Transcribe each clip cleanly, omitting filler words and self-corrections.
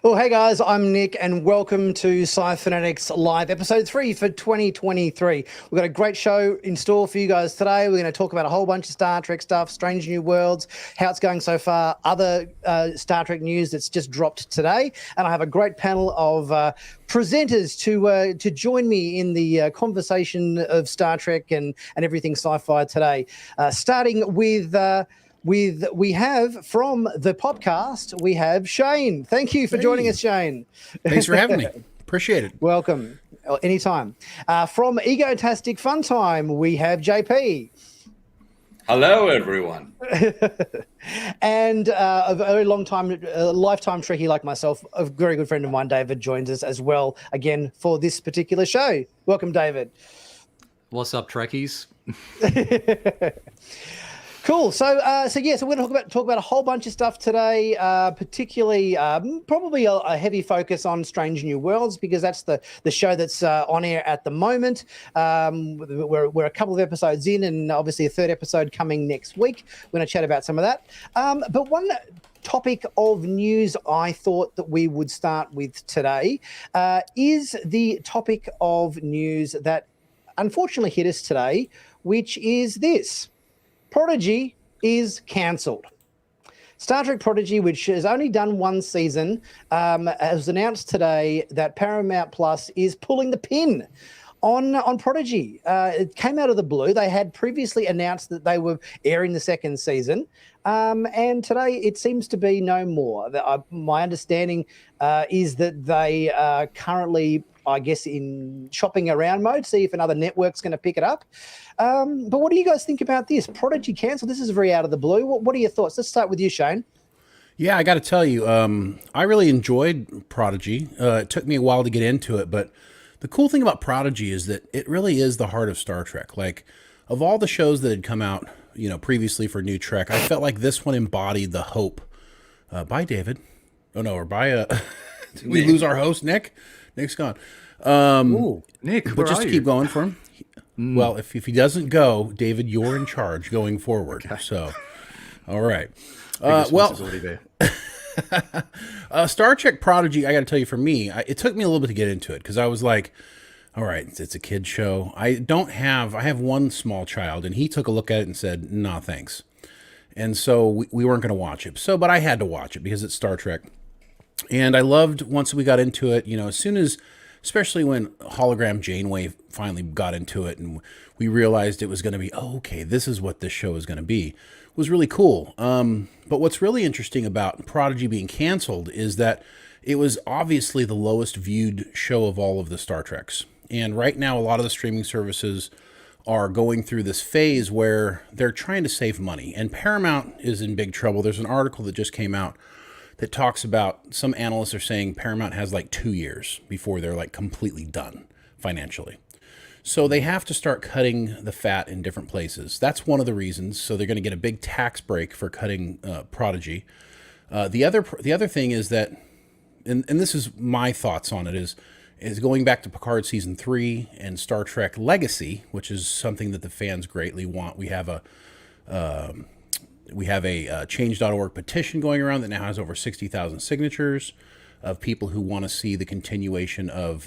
Well, hey guys, I'm Nick, and welcome to Sci-Finatics Live, episode 3 for 2023. We've got a great show in store for you guys today. We're going to talk about a whole bunch of Star Trek stuff, Strange New Worlds, how it's going so far, other Star Trek news that's just dropped today, and I have a great panel of presenters to join me in the conversation of Star Trek and everything sci-fi today. Starting with we have from the Popcast, we have Shane. Thank you for joining us, Shane. Thanks for having me. Appreciate it. Welcome. Anytime. From Egotastic Funtime, we have JP. Hello, everyone. And a very long time, lifetime Trekkie like myself, a very good friend of mine, David, joins us as well, again, for this particular show. Welcome, David. What's up, Trekkies? Cool. So we're going to talk about a whole bunch of stuff today, particularly probably a heavy focus on Strange New Worlds, because that's the show that's on air at the moment. We're a couple of episodes in, and obviously a third episode coming next week. We're going to chat about some of that. But one topic of news I thought that we would start with today is the topic of news that unfortunately hit us today, which is this. Prodigy is cancelled. Star Trek Prodigy, which has only done one season, has announced today that Paramount Plus is pulling the pin on Prodigy. It came out of the blue. They had previously announced that they were airing the second season, and today it seems to be no more. My understanding is that they are currently, I guess, in shopping around mode, see if another network's going to pick it up. But what do you guys think about this? Prodigy cancelled. This is very out of the blue. What are your thoughts? Let's start with you, Shane. Yeah, I got to tell you, I really enjoyed Prodigy. It took me a while to get into it, but the cool thing about Prodigy is that it really is the heart of Star Trek. Like, of all the shows that had come out, previously for New Trek, I felt like this one embodied the hope. Bye, David. Oh no, or bye. Did we lose our host, Nick? Nick's gone. Ooh, Nick, but just to keep going for him. Well, if he doesn't go, David, you're in charge going forward. Okay. So, all right. Star Trek Prodigy, I got to tell you, for me, it took me a little bit to get into it because I was like, all right, it's a kid's show. I have one small child, and he took a look at it and said, nah, thanks. And so we weren't going to watch it. But I had to watch it because it's Star Trek. And I loved, once we got into it, as soon as, especially when Hologram Janeway finally got into it and we realized it was going to be, okay, this is what this show is going to be, was really cool. But what's really interesting about Prodigy being canceled is that it was obviously the lowest viewed show of all of the Star Treks. And right now, a lot of the streaming services are going through this phase where they're trying to save money. And Paramount is in big trouble. There's an article that just came out that talks about, some analysts are saying Paramount has like 2 years before they're like completely done financially. So they have to start cutting the fat in different places. That's one of the reasons. So they're going to get a big tax break for cutting Prodigy. The other thing is that, and this is my thoughts on it, is going back to Picard Season 3 and Star Trek Legacy, which is something that the fans greatly want. We have a change.org petition going around that now has over 60,000 signatures of people who want to see the continuation of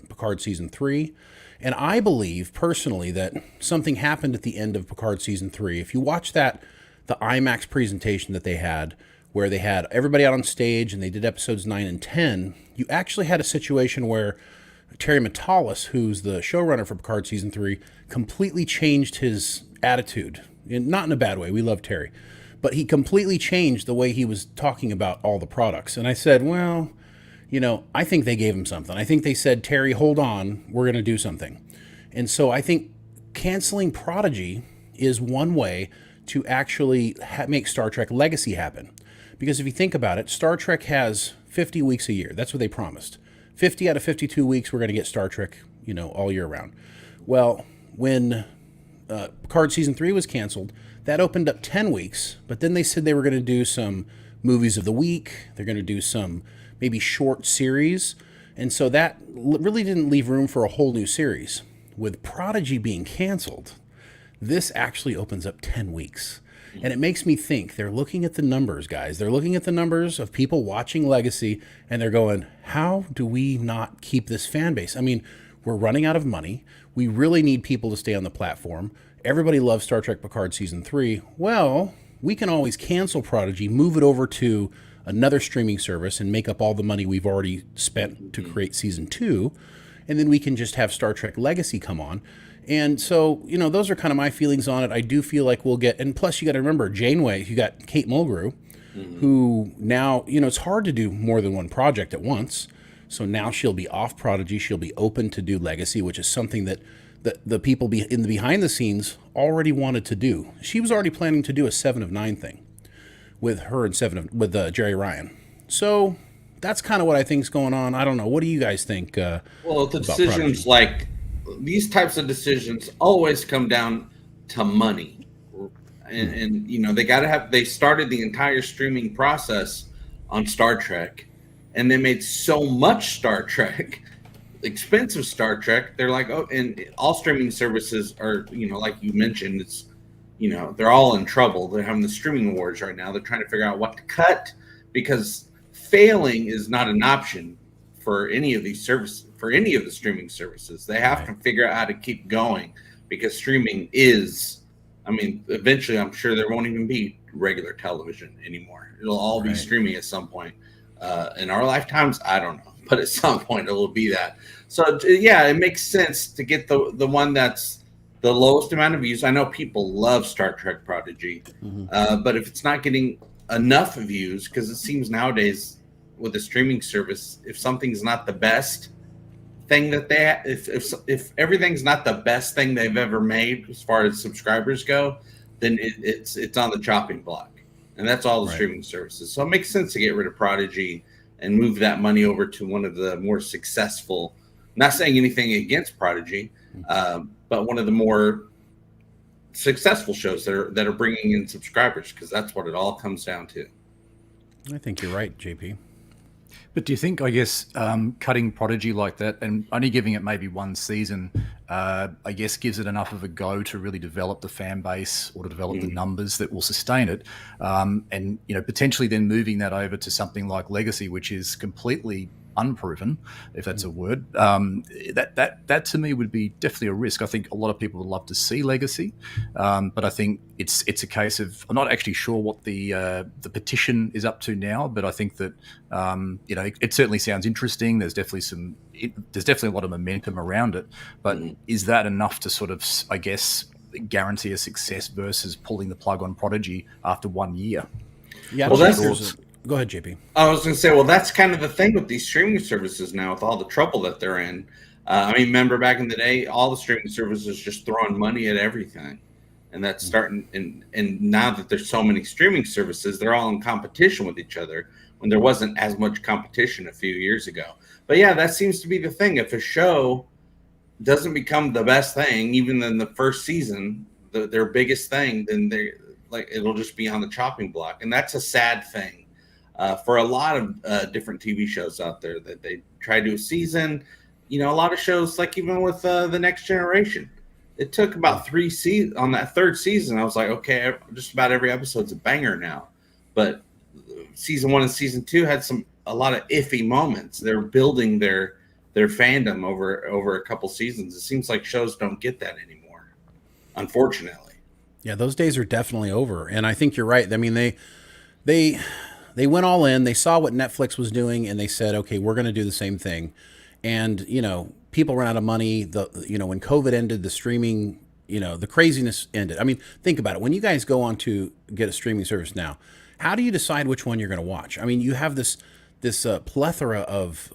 Picard Season 3. And I believe, personally, that something happened at the end of Picard Season 3. If you watch the IMAX presentation that they had, where they had everybody out on stage and they did episodes 9 and 10, you actually had a situation where Terry Matalas, who's the showrunner for Picard Season 3, completely changed his attitude. Not in a bad way. We love Terry. But he completely changed the way he was talking about all the products. And I said, well, I think they gave him something. I think they said, Terry, hold on, we're going to do something. And so I think canceling Prodigy is one way to actually make Star Trek Legacy happen. Because if you think about it, Star Trek has 50 weeks a year. That's what they promised. 50 out of 52 weeks, we're going to get Star Trek, all year round. Well, when Picard Season 3 was canceled, that opened up 10 weeks. But then they said they were going to do some movies of the week. They're going to do some maybe short series. And so that really didn't leave room for a whole new series. With Prodigy being canceled, this actually opens up 10 weeks. And it makes me think they're looking at the numbers, guys. They're looking at the numbers of people watching Legacy, and they're going, how do we not keep this fan base? I mean, we're running out of money. We really need people to stay on the platform. Everybody loves Star Trek Picard Season 3. Well, we can always cancel Prodigy, move it over to another streaming service, and make up all the money we've already spent to create Season 2. And then we can just have Star Trek Legacy come on. And so, those are kind of my feelings on it. I do feel like we'll get, and plus you got to remember, Janeway, you got Kate Mulgrew, who now, it's hard to do more than one project at once. So now she'll be off Prodigy. She'll be open to do Legacy, which is something that the people in the behind the scenes already wanted to do. She was already planning to do a 7 of 9 thing with her and with Jerry Ryan. So that's kind of what I think's going on. I don't know. What do you guys think? Well, the decisions like these types of decisions always come down to money, and they started the entire streaming process on Star Trek, and they made so much Star Trek, expensive Star Trek. They're like, oh, and all streaming services are, like you mentioned, it's, they're all in trouble. They're having the streaming wars right now. They're trying to figure out what to cut, because failing is not an option for any of these services, for any of the streaming services. They have to figure out how to keep going, because streaming is, eventually I'm sure there won't even be regular television anymore. It'll all be streaming at some point. In our lifetimes, I don't know, but at some point it will be that. So yeah, it makes sense to get the one that's the lowest amount of views. I know people love Star Trek Prodigy, but if it's not getting enough views, because it seems nowadays with a streaming service, if something's not the best thing that if everything's not the best thing they've ever made as far as subscribers go, then it's on the chopping block, and that's all the streaming services. So it makes sense to get rid of Prodigy and move that money over to one of the more successful. Not saying anything against Prodigy, but one of the more successful shows that are bringing in subscribers, because that's what it all comes down to. I think you're right, JP. But do you think, I guess, cutting Prodigy like that and only giving it maybe one season, I guess, gives it enough of a go to really develop the fan base or to develop the numbers that will sustain it, and potentially then moving that over to something like Legacy, which is completely unproven, if that's a word. That to me would be definitely a risk. I think a lot of people would love to see Legacy, but I think it's a case of, I'm not actually sure what the petition is up to now, but I think that it certainly sounds interesting. There's definitely a lot of momentum around it, but is that enough to sort of, I guess, guarantee a success versus pulling the plug on Prodigy after 1 year? Yeah, well, go ahead, JP. I was going to say, well, that's kind of the thing with these streaming services now, with all the trouble that they're in. Remember back in the day, all the streaming services just throwing money at everything, and that's starting. And now that there's so many streaming services, they're all in competition with each other, when there wasn't as much competition a few years ago. But yeah, that seems to be the thing. If a show doesn't become the best thing, even in the first season, their biggest thing, then it'll just be on the chopping block, and that's a sad thing. For a lot of different TV shows out there, that they try to do a season, a lot of shows, like even with The Next Generation, it took about 3 seasons. On that 3rd season, I was like, okay, just about every episode's a banger now. But season 1 and season 2 had a lot of iffy moments. They're building their fandom over a couple seasons. It seems like shows don't get that anymore, unfortunately. Yeah, those days are definitely over, and I think you're right. I mean, they went all in. They saw what Netflix was doing, and they said, okay, we're going to do the same thing. And, people ran out of money. When COVID ended, the streaming, the craziness ended. I mean, think about it. When you guys go on to get a streaming service now, how do you decide which one you're going to watch? I mean, you have this plethora of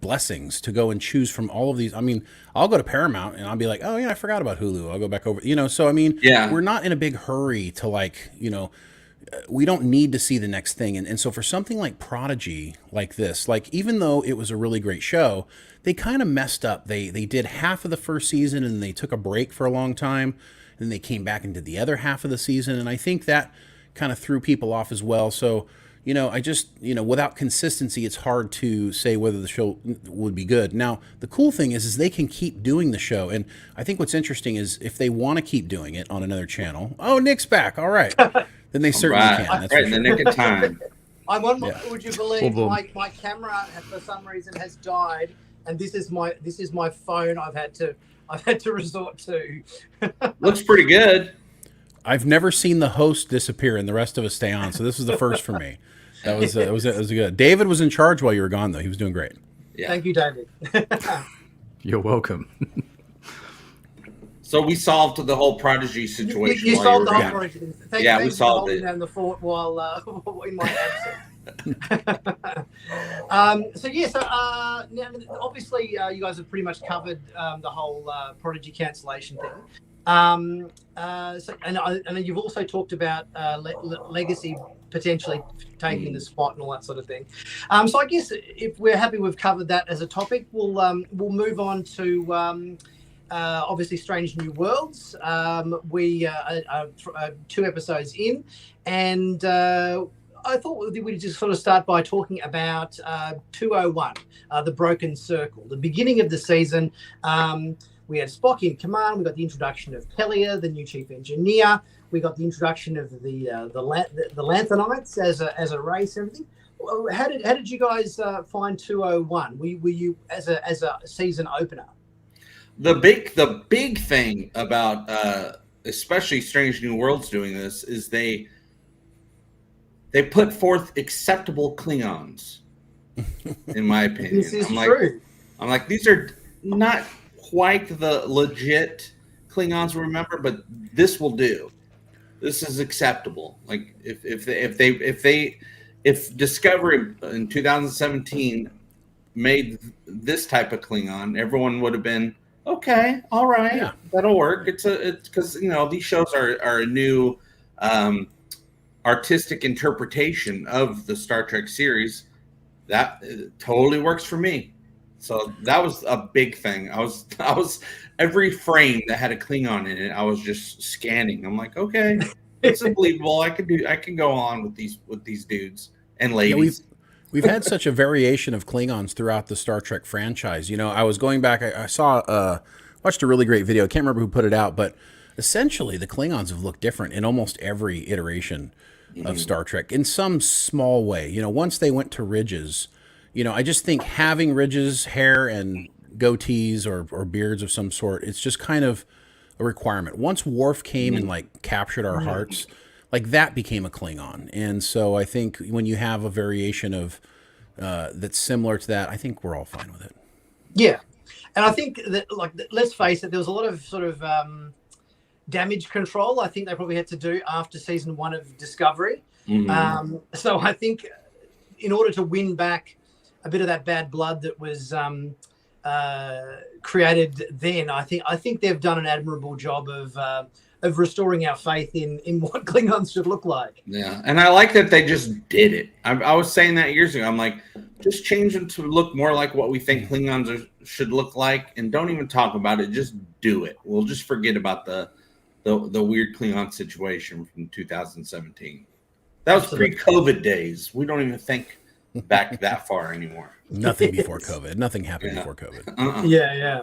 blessings to go and choose from all of these. I mean, I'll go to Paramount and I'll be like, oh yeah, I forgot about Hulu. I'll go back over, so I mean, we're not in a big hurry to we don't need to see the next thing. And so for something like Prodigy, like this, even though it was a really great show, they kind of messed up. They did half of the first season and they took a break for a long time. And they came back and did the other half of the season. And I think that kind of threw people off as well. So I just, without consistency, it's hard to say whether the show would be good. Now, the cool thing is they can keep doing the show. And I think what's interesting is if they want to keep doing it on another channel, oh, Nick's back. All right. Then they certainly can. That's right in the nick of time. I'm on my, would you believe my camera for some reason has died, and this is my phone I've had to resort to. Looks pretty good. I've never seen the host disappear and the rest of us stay on, so this is the first for me. That was good. David was in charge while you were gone, though. He was doing great. Yeah. Thank you, David. You're welcome. So we solved the whole Prodigy situation. You solved the whole Prodigy. We solved it. Down the fort while in my absence. Now obviously you guys have pretty much covered the whole Prodigy cancellation thing. And you've also talked about Legacy potentially taking the spot and all that sort of thing. So I guess if we're happy we've covered that as a topic, we'll move on to obviously Strange New Worlds. We are 2 episodes in, and I thought we'd just sort of start by talking about 201, the Broken Circle, the beginning of the season. We had Spock in command. We got the introduction of Pelia, the new chief engineer. We got the introduction of the Lanthanites as a race. And everything. How did you guys find 201? Were you as a season opener? The big thing about especially Strange New Worlds doing this is they put forth acceptable Klingons, in my opinion. This is true. I'm like, these are not quite the legit Klingons we remember, but this will do. This is acceptable. Like if Discovery in 2017 made this type of Klingon, everyone would have been okay. All right, that'll work. It's because these shows are a new artistic interpretation of the Star Trek series. That totally works for me. So that was a big thing. I was every frame that had a Klingon in it, I was just scanning. I'm like, okay, it's believable. I can go on with these dudes and ladies. Yeah, we've had such a variation of Klingons throughout the Star Trek franchise. I was going back. I saw watched a really great video. I can't remember who put it out, but essentially the Klingons have looked different in almost every iteration of Star Trek in some small way. Once they went to ridges. I just think having ridges, hair, and goatees or beards of some sort, it's just kind of a requirement. Once Worf came and captured our hearts, that became a Klingon. And so I think when you have a variation of that's similar to that, I think we're all fine with it. Yeah. And I think that, let's face it, there was a lot of sort of damage control I think they probably had to do after season 1 of Discovery. So I think in order to win back a bit of that bad blood that was created then, I think they've done an admirable job of restoring our faith in what Klingons should look like. Yeah, and I like that they just did it. I was saying that years ago. I'm like, just change them to look more like what we think Klingons should look like, and don't even talk about it. Just do it. We'll just forget about the weird Klingon situation from 2017. That was pre-COVID days. We don't even think back that far anymore. Nothing before COVID. Nothing happened before COVID. Yeah.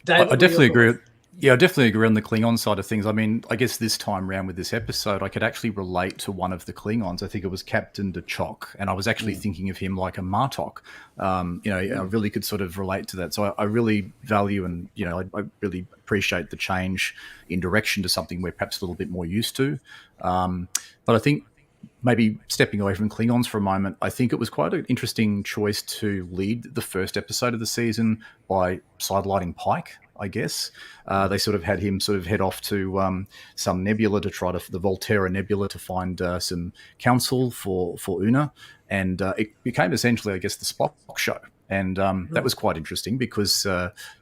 David, I definitely agree. Yeah, I definitely agree on the Klingon side of things. I mean, I guess this time around with this episode, I could actually relate to one of the Klingons. I think it was Captain D'Chok, and I was actually thinking of him like a Martok. I really could sort of relate to that. So I really value and, I really appreciate the change in direction to something we're perhaps a little bit more used to. But I think maybe stepping away from Klingons for a moment, I think it was quite an interesting choice to lead the first episode of the season by sidelighting Pike, I guess. They sort of had him sort of head off to some nebula to try the Volterra Nebula to find some counsel for Una. And it became essentially, I guess, the Spock show. And that was quite interesting because,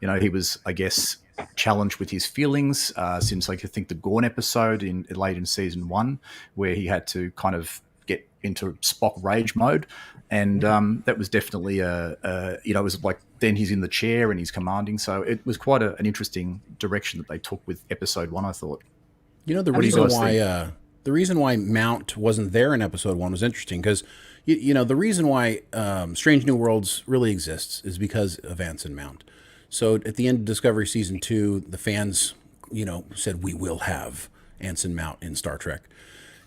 he was, I guess, challenged with his feelings since I think the Gorn episode late in season 1, where he had to kind of get into Spock rage mode, and that was definitely it was like then he's in the chair and he's commanding, so it was quite an interesting direction that they took with episode 1. I thought. The reason why Mount wasn't there in episode 1 was interesting because, the reason why Strange New Worlds really exists is because of Anson Mount. So at the end of Discovery Season 2, the fans, said we will have Anson Mount in Star Trek.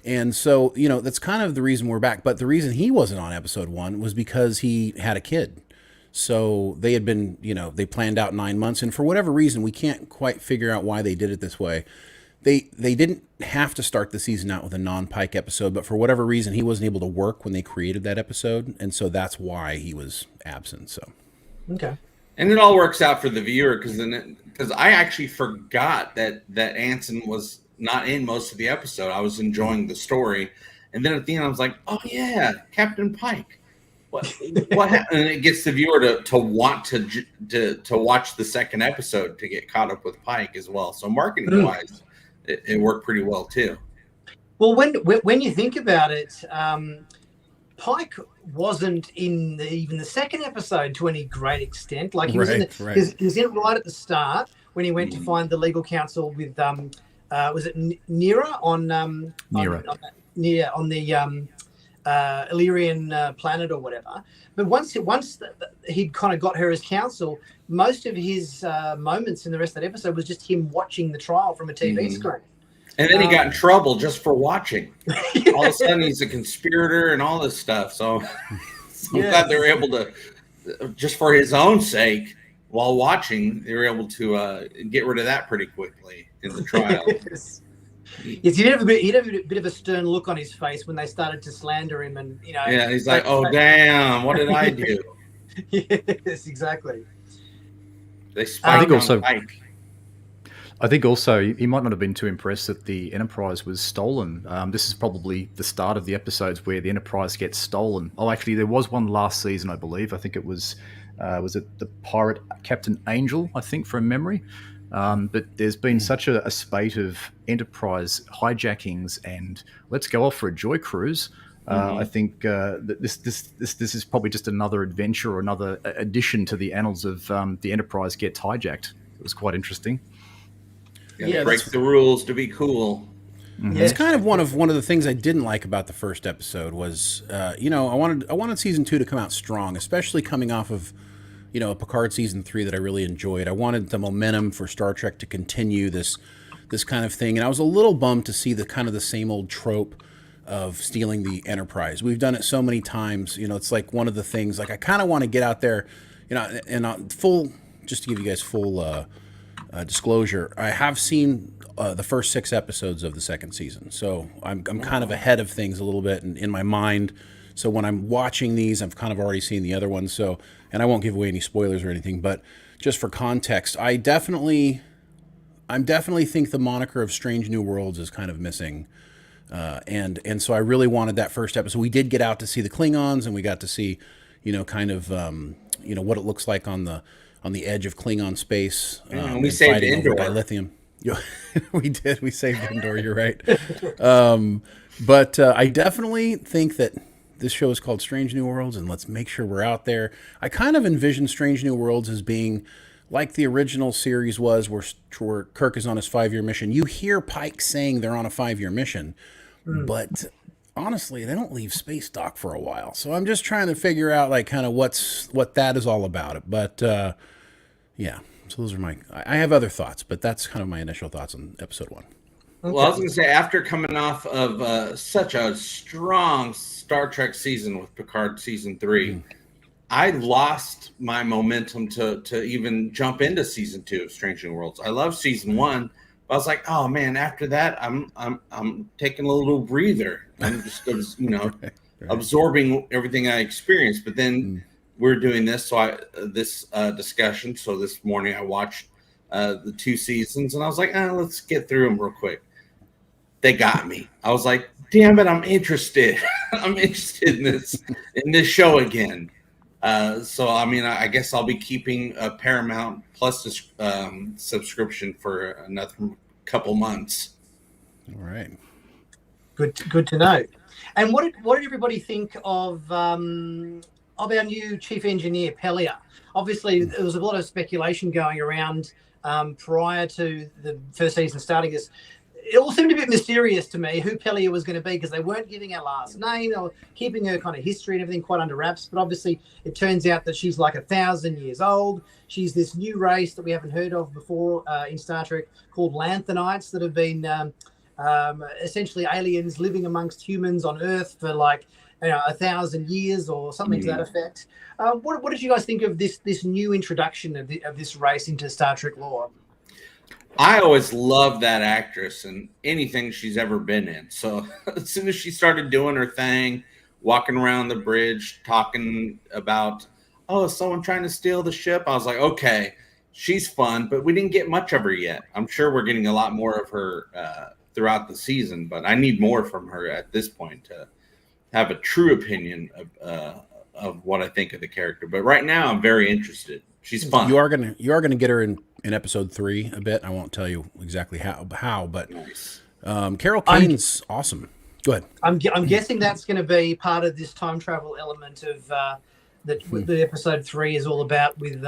And so, that's kind of the reason we're back. But the reason he wasn't on episode 1 was because he had a kid. So they had been, they planned out 9 months. And for whatever reason, we can't quite figure out why they did it this way. They didn't have to start the season out with a non-Pike episode, but for whatever reason, he wasn't able to work when they created that episode. And so that's why he was absent. So, okay. And it all works out for the viewer because I actually forgot that Anson was not in most of the episode. I was enjoying the story, and then at the end I was like, "Oh yeah, Captain Pike." What happened? And it gets the viewer to want to watch the second episode to get caught up with Pike as well. So marketing wise, it worked pretty well too. Well, when you think about it, Pike wasn't in even the second episode to any great extent. Like he was in it right at the start when he went to find the legal counsel with was it Nira on the Illyrian planet or whatever. But once he'd kind of got her as counsel, most of his moments in the rest of that episode was just him watching the trial from a TV screen. And then he got in trouble just for watching. All of a sudden, he's a conspirator and all this stuff. So I'm glad they were able to, just for his own sake, while watching, they were able to get rid of that pretty quickly in the trial. Yes, he'd have a bit of a stern look on his face when they started to slander him, and Yeah, he's like, "Oh damn, what did I do?" Yes, exactly. They spiked on Pike. I think also he might not have been too impressed that the Enterprise was stolen. This is probably the start of the episodes where the Enterprise gets stolen. Oh, actually, there was one last season, I believe. I think it was it the pirate Captain Angel, I think, from memory. But there's been such a spate of Enterprise hijackings and let's go off for a joy cruise. I think that this is probably just another adventure or another addition to the annals of the Enterprise gets hijacked. It was quite interesting. Yeah, break the rules to be cool. Mm-hmm. It's kind of one of the things I didn't like about the first episode was, I wanted season 2 to come out strong, especially coming off of, a Picard season 3 that I really enjoyed. I wanted the momentum for Star Trek to continue this kind of thing, and I was a little bummed to see the same old trope of stealing the Enterprise. We've done it so many times. It's like one of the things. Like I kind of want to get out there, and just to give you guys full. Disclosure, I have seen the first 6 episodes of the second season, so I'm kind of ahead of things a little bit in my mind. So when I'm watching these, I've kind of already seen the other ones. So, and I won't give away any spoilers or anything, but just for context, I definitely think the moniker of Strange New Worlds is kind of missing, and so I really wanted that first episode. We did get out to see the Klingons, and we got to see, what it looks like on the edge of Klingon space. And we saved Endor by lithium. We did. We saved Endor. You're right. But I definitely think that this show is called Strange New Worlds, and let's make sure we're out there. I kind of envision Strange New Worlds as being like the original series was, where Kirk is on his 5-year mission. You hear Pike saying they're on a 5-year mission, but honestly, they don't leave space dock for a while. So I'm just trying to figure out what that is all about. But yeah, so those are I have other thoughts, but that's kind of my initial thoughts on episode 1. Okay. Well, I was going to say, after coming off of such a strong Star Trek season with Picard season 3, I lost my momentum to even jump into season 2 of Strange New Worlds. I love season 1. I was like, oh man, after that, I'm taking a little breather. I'm just right. Absorbing everything I experienced. But then we're doing this, so this discussion. So this morning I watched the 2 seasons, and I was like, let's get through them real quick. They got me. I was like, damn it, I'm interested. I'm interested in this show again. So I mean, I guess I'll be keeping a Paramount Plus subscription for another couple months. All right. Good to know. And what did everybody think of our new chief engineer, Pelia? Obviously, there was a lot of speculation going around prior to the first season starting. it all seemed a bit mysterious to me who Pelia was going to be, because they weren't giving her last name or keeping her kind of history and everything quite under wraps. But obviously, it turns out that she's like 1,000 years old. She's this new race that we haven't heard of before in Star Trek called Lanthanites, that have been essentially aliens living amongst humans on Earth for like 1,000 years or something to that effect. What did you guys think of this new introduction of this race into Star Trek lore? I always loved that actress and anything she's ever been in. So as soon as she started doing her thing, walking around the bridge, talking about, is someone trying to steal the ship? I was like, okay, she's fun, but we didn't get much of her yet. I'm sure we're getting a lot more of her throughout the season, but I need more from her at this point to have a true opinion of what I think of the character. But right now, I'm very interested. She's fun. You are gonna get her in episode 3 a bit. I won't tell you exactly how, but Nice. Carol Kane's awesome. Go ahead. I'm guessing that's going to be part of this time travel element of that the episode 3 is all about, with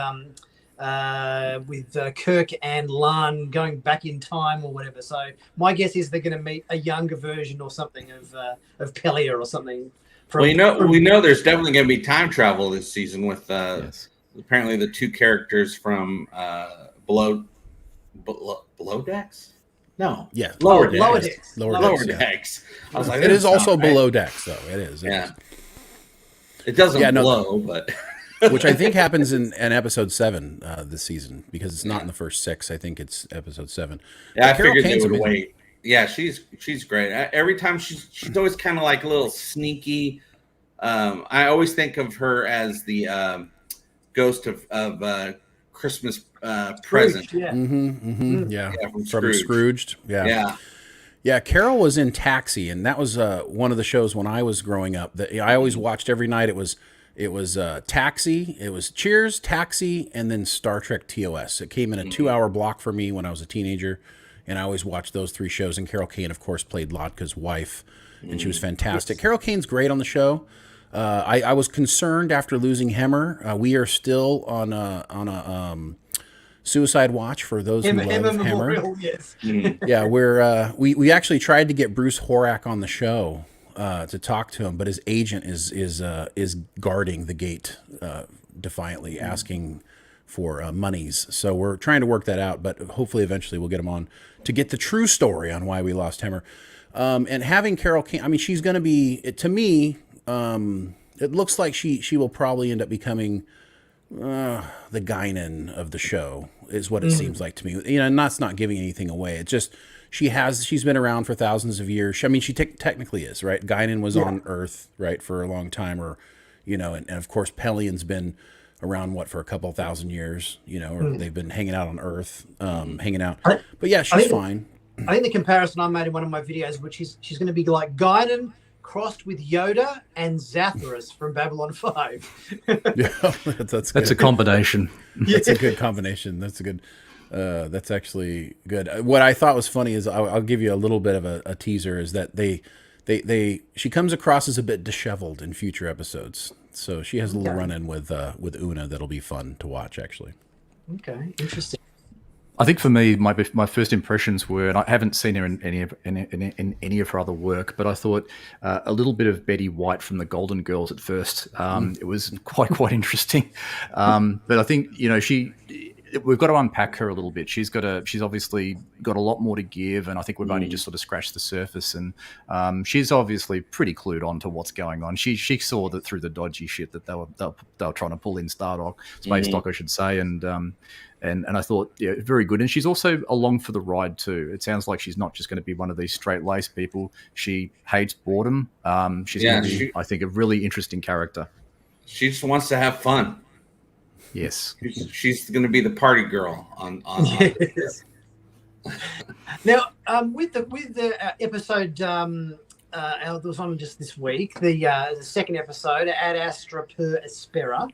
Kirk and Lan going back in time or whatever. So my guess is they're going to meet a younger version or something of Pelia or something. We know there's definitely going to be time travel this season with apparently the 2 characters from Below Decks. No. Yeah. Lower Decks. Lower Decks. Decks. I was like, it is also Below Decks, though. It is. It doesn't blow, but which I think happens in episode 7 this season, because it's not in the first 6. I think it's episode 7. Yeah, I figured they would wait. Yeah, she's great. Every time she's always kind of like a little sneaky. I always think of her as the ghost of Christmas Present. Yeah. Yeah, from Scrooged. Yeah. Carol was in Taxi, and that was one of the shows when I was growing up that I always watched every night. It was Taxi, it was Cheers, Taxi, and then Star Trek TOS. It came in a 2-hour block for me when I was a teenager, and I always watched those 3 shows. And Carol Kane, of course, played Lotka's wife, and she was fantastic. Yes. Carol Kane's great on the show. I was concerned after losing Hemmer. We are still on a suicide watch for those who love Hemmer. Yes. Yeah, we actually tried to get Bruce Horak on the show to talk to him, but his agent is guarding the gate defiantly, asking for monies. So we're trying to work that out, but hopefully eventually we'll get him on to get the true story on why we lost Hemmer. And having Carol Kane, I mean, she's going to be, to me, it looks like she will probably end up becoming the Guinan of the show, is what it seems like to me. And that's not giving anything away. It's just she's been around for thousands of years. I mean, she technically is, right? Guinan was on Earth, right, for a long time, or and of course Pelian's been around for a couple thousand years, or they've been hanging out on Earth, hanging out. But yeah, she's fine. I think the comparison I made in one of my videos, which is she's going to be like Guinan crossed with Yoda and Zathras from Babylon 5. Yeah, that's a combination. That's a good combination. That's a good. That's actually good. What I thought was funny is I'll give you a little bit of a teaser. Is that she comes across as a bit disheveled in future episodes. So she has a little run-in with Una that'll be fun to watch, actually. Okay, interesting. I think for me, my first impressions were, and I haven't seen her in any of her other work, but I thought a little bit of Betty White from the Golden Girls at first. It was quite interesting, but I think we've got to unpack her a little bit. She's obviously got a lot more to give, and I think we've only just sort of scratched the surface. And she's obviously pretty clued on to what's going on. She saw that through the dodgy shit that they were trying to pull in Space Dock, I should say, and I thought, very good. And she's also along for the ride too. It sounds like she's not just going to be one of these straight-laced people. She hates boredom. She's going to be, I think, a really interesting character. She just wants to have fun. Yes, she's going to be the party girl on. Yes. Now, with the episode that was on just this week, the second episode, Ad Astra per Aspera,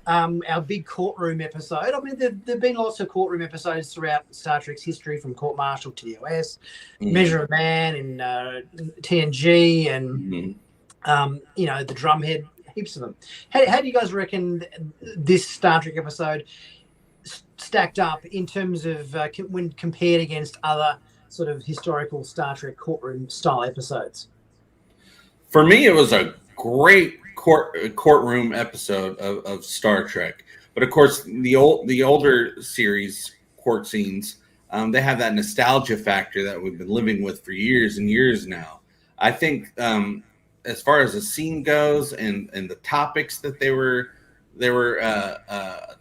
our big courtroom episode. I mean, there've been lots of courtroom episodes throughout Star Trek's history, from Court Martial to TOS, Measure of Man, and TNG, and the Drumhead. Heaps of them. How do you guys reckon this Star Trek episode stacked up in terms of when compared against other sort of historical Star Trek courtroom style episodes? For me, it was a great courtroom episode of Star Trek. But of course, the older series court scenes, they have that nostalgia factor that we've been living with for years and years now. I think as far as the scene goes and the topics that they were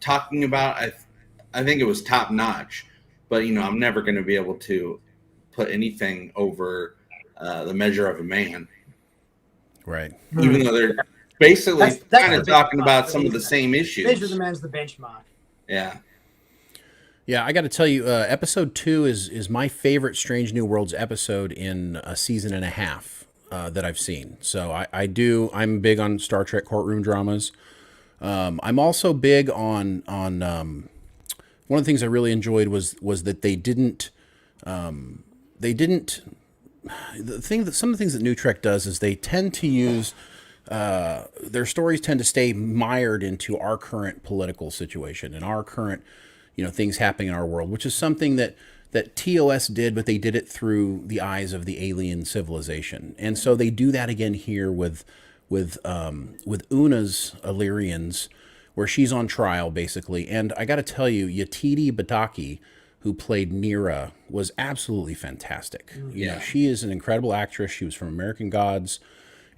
talking about, I think it was top notch. But I'm never going to be able to put anything over The Measure of a Man. Right. Even though they're basically kind of talking about some of the same issues. Measure of the Man's the benchmark. Yeah. Yeah, I got to tell you, episode 2 is my favorite Strange New Worlds episode in a season and a half that I've seen. So I'm big on Star Trek courtroom dramas. I'm also big on one of the things I really enjoyed was that some of the things that New Trek does is they tend to use their stories tend to stay mired into our current political situation and our current things happening in our world, which is something that TOS did, but they did it through the eyes of the alien civilization. And so they do that again here with Una's Illyrians, where she's on trial basically. And I got to tell you, Yetide Bataki, who played Nira, was absolutely fantastic. She is an incredible actress. She was from American Gods,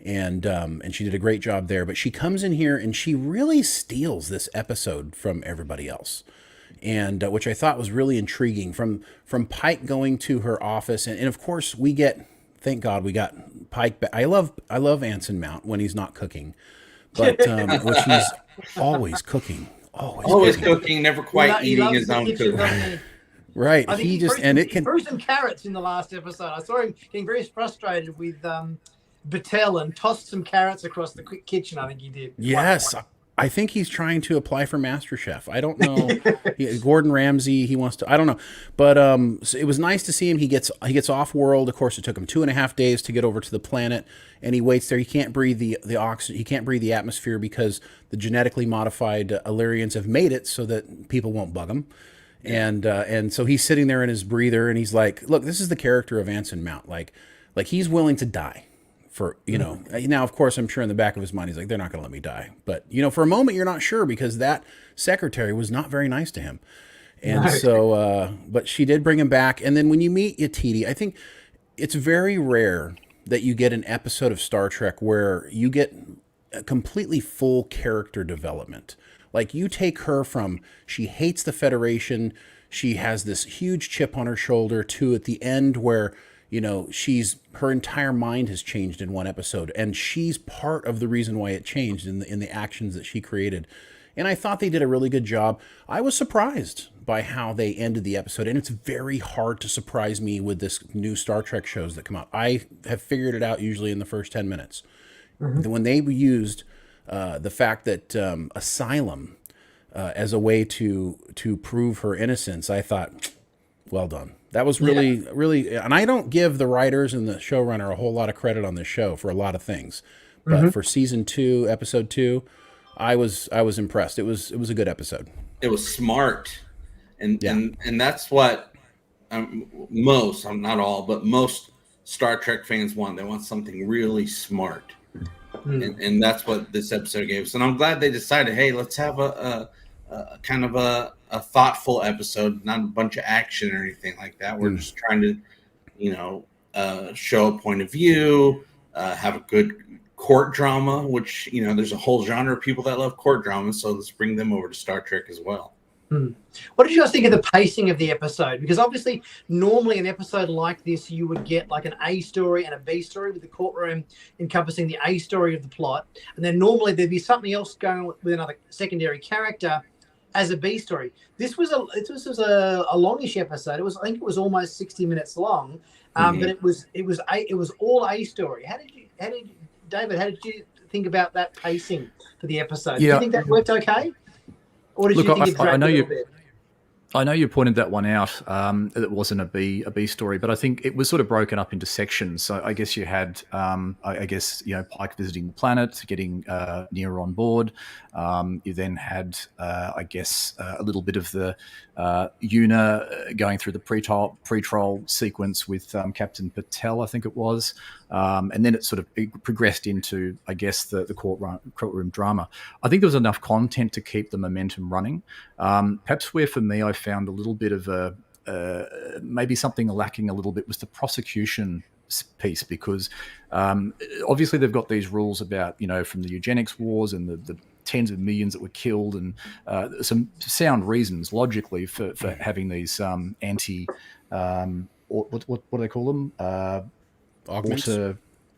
and she did a great job there. But she comes in here and she really steals this episode from everybody else, and which I thought was really intriguing. From Pike going to her office, and of course we get, thank God we got Pike back. I love Anson Mount when he's not cooking, but which he's always cooking, always cooking, never quite eating his own food. Right. He threw some carrots in the last episode. I saw him getting very frustrated with Battelle and tossed some carrots across the kitchen. I think he did. Yes. I think he's trying to apply for MasterChef. I don't know. Gordon Ramsay, he wants to, I don't know. But so it was nice to see him. He gets off world. Of course, it took him 2.5 days to get over to the planet, and he waits there. He can't breathe the oxygen. He can't breathe the atmosphere because the genetically modified Illyrians have made it so that people won't bug him. And so he's sitting there in his breather, and he's like, look, this is the character of Anson Mount. Like he's willing to die for, now, of course, I'm sure in the back of his mind, he's like, they're not going to let me die. But, for a moment, you're not sure because that secretary was not very nice to him. And so, but she did bring him back. And then when you meet Yetide, I think it's very rare that you get an episode of Star Trek where you get a completely full character development. Like you take her from she hates the Federation, she has this huge chip on her shoulder, to at the end where, her entire mind has changed in one episode, and she's part of the reason why it changed in the actions that she created. And I thought they did a really good job. I was surprised by how they ended the episode, and it's very hard to surprise me with this new Star Trek shows that come out. I have figured it out usually in the first 10 minutes. Mm-hmm. When they used the fact that Asylum as a way to prove her innocence, I thought, well done. That was really, and I don't give the writers and the showrunner a whole lot of credit on this show for a lot of things, but for season 2, episode 2, I was impressed. It was a good episode. It was smart, and that's what most, not all, but most Star Trek fans want. They want something really smart. And that's what this episode gave us. And I'm glad they decided, hey, let's have a kind of a thoughtful episode, not a bunch of action or anything like that. We're just trying to, show a point of view, have a good court drama, which, there's a whole genre of people that love court drama. So let's bring them over to Star Trek as well. What did you guys think of the pacing of the episode? Because obviously, normally an episode like this, you would get like an A story and a B story, with the courtroom encompassing the A story of the plot. And then normally there'd be something else going on with another secondary character as a B story. This was a longish episode. I think it was almost 60 minutes long, but it was all A story. David, how did you think about that pacing for the episode? Do you think that worked okay? Or did you think it dragged a little bit? I know you pointed that one out. It wasn't a B story, but I think it was sort of broken up into sections. So I guess you had, Pike visiting the planet, getting Nero on board. You then had, a little bit of the Una going through the pre-troll sequence with Captain Patel, I think it was. And then it progressed into, I guess, the courtroom drama. I think there was enough content to keep the momentum running. Perhaps where for me I found a little bit of maybe something lacking a little bit was the prosecution piece, because obviously they've got these rules about, from the eugenics wars and the tens of millions that were killed, and some sound reasons logically for having these anti what do they call them? Augments.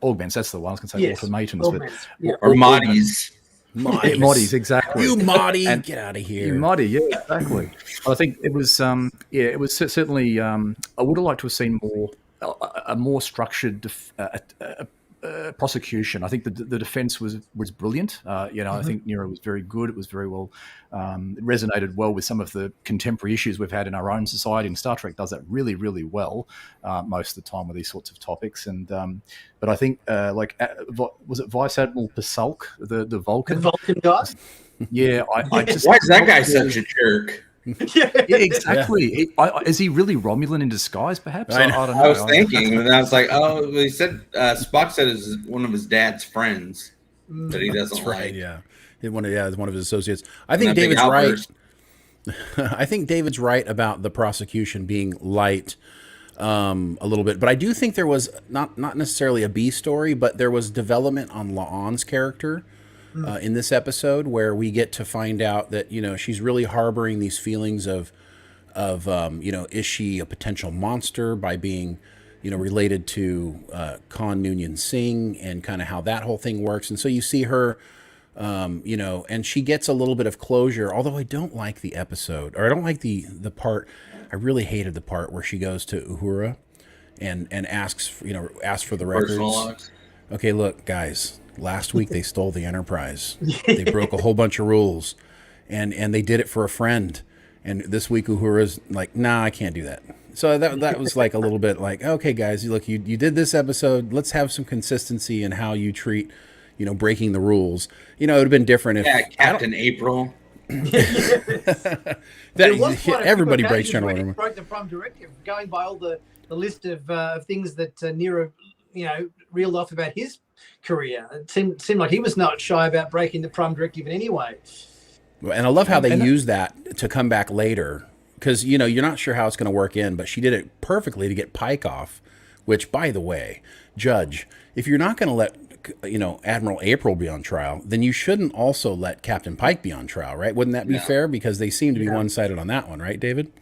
Augments, that's the one I was going to say. Yes, automatons, augments. Or Moddies. Moddies, exactly. You Moddy, get out of here. You Moddy, yeah, exactly. I think it was, it was certainly. I would have liked to have seen a more structured prosecution. I think the defense was brilliant. I think Nero was very good. It was very well. It resonated well with some of the contemporary issues we've had in our own society, and Star Trek does that really, really well most of the time with these sorts of topics. And but I think was it Vice Admiral Pasulk, the Vulcan? The Vulcan guy. Yeah, I just why is that guy such a jerk? Yeah, exactly. Yeah. Is he really Romulan in disguise? Perhaps I don't know. I was thinking, and I was like, "Oh, he said Spock said is one of his dad's friends that he doesn't like." Right? Yeah, one of his associates. I think David's right. I think David's right about the prosecution being light a little bit, but I do think there was not necessarily a B story, but there was development on La'an's character. In this episode, where we get to find out that she's really harboring these feelings of is she a potential monster by being related to Khan Noonien Singh, and kind of how that whole thing works. And so you see her and she gets a little bit of closure, although I don't like the episode, or I don't like the part. I really hated the part where she goes to Uhura and asks for the records. Okay, look, guys. Last week they stole the Enterprise. They broke a whole bunch of rules, and they did it for a friend. And this week Uhura's like, nah, I can't do that. So that was like a little bit like, okay, guys, look, you did this episode. Let's have some consistency in how you treat, breaking the rules. It would have been different if Captain April. Everybody breaks general order. Broke the Prime Directive, going by all the list of things that Nero, reeled off about his career. It seemed like he was not shy about breaking the Prime Directive in any way. And I love how they use that to come back later, because you're not sure how it's going to work in, but she did it perfectly to get Pike off. Which, by the way, Judge, if you're not going to let Admiral April be on trial, then you shouldn't also let Captain Pike be on trial, right? Wouldn't that be fair? Because they seem to be one-sided on that one, right, David?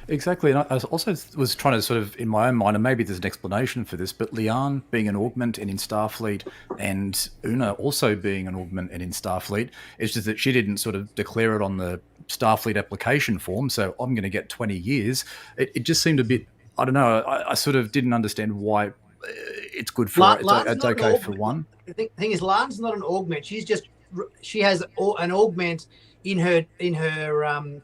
Exactly, and I also was trying to sort of, in my own mind, and maybe there's an explanation for this, but Lian being an augment and in Starfleet, and Una also being an augment and in Starfleet, it's just that she didn't sort of declare it on the Starfleet application form, so I'm going to get 20 years. It just seemed a bit, I don't know, I sort of didn't understand why it's good for, it's okay for one. The thing is, Lan's not an augment, she has an augment in her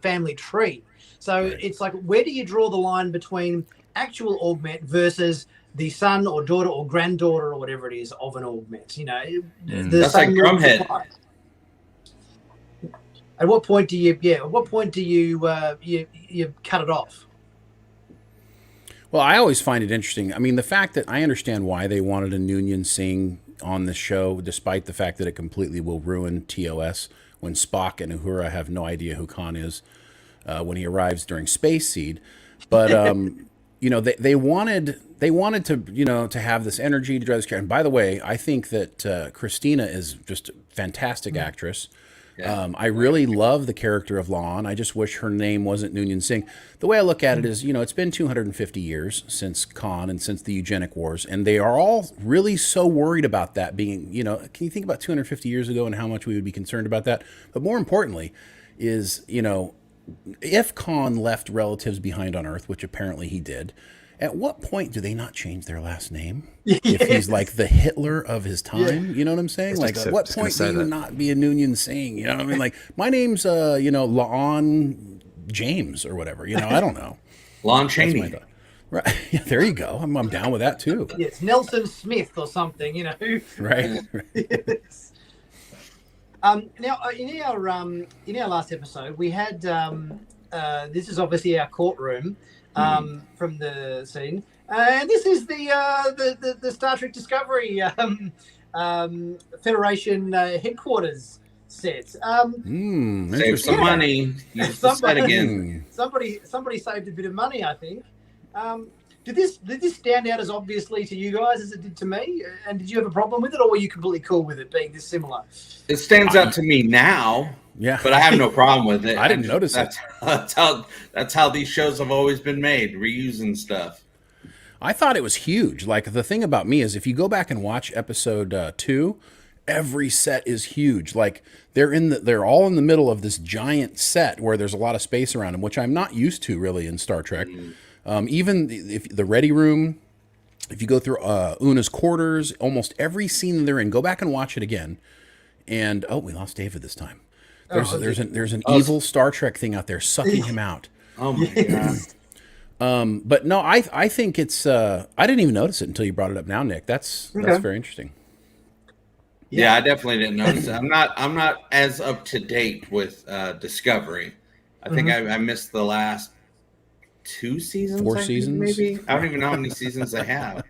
family tree. So It's like, where do you draw the line between actual augment versus the son or daughter or granddaughter or whatever it is of an augment? That's like Drumhead. At what point do you cut it off? Well, I always find it interesting. I mean, the fact that I understand why they wanted a Noonien Singh on the show, despite the fact that it completely will ruin TOS when Spock and Uhura have no idea who Khan is. When he arrives during Space Seed, but they wanted to have this energy to drive this character. And by the way, I think that Christina is just a fantastic actress. Yeah. I really love the character of La'an. I just wish her name wasn't Noonien Singh. The way I look at it is, it's been 250 years since Khan and since the eugenic wars, and they are all really so worried about that being, can you think about 250 years ago and how much we would be concerned about that? But more importantly is, if Khan left relatives behind on Earth, which apparently he did, at what point do they not change their last name? Yes. If he's like the Hitler of his time, you know what I'm saying? Like, at what point do you not be a Noonien Singh? You know what I mean? Like, my name's, La'an James or whatever. I don't know. Lon Chaney. Right. Yeah, there you go. I'm down with that too. Yes, Nelson Smith or something, Right. Yes. Now, in our last episode, we had this is obviously our courtroom from the scene, and this is the Star Trek Discovery Federation headquarters set. Save some money. Use the set again. Somebody saved a bit of money, I think. Did this stand out as obviously to you guys as it did to me? And did you have a problem with it, or were you completely cool with it being this similar? It stands out to me now, but I have no problem with it. I didn't notice it. That's how these shows have always been made, reusing stuff. I thought it was huge. Like, the thing about me is, if you go back and watch episode 2, every set is huge. Like, they're all in the middle of this giant set where there's a lot of space around them, which I'm not used to really in Star Trek. Even if the ready room, if you go through Una's quarters, almost every scene they're in, go back and watch it again. And we lost David this time. There's an evil Star Trek thing out there sucking him out. Oh my god. But no, I think it's I didn't even notice it until you brought it up now, Nick. That's very interesting. Yeah, I definitely didn't notice it. I'm not as up to date with Discovery. I think I missed the last 2 seasons. 4 seasons, maybe. I don't even know how many seasons I have.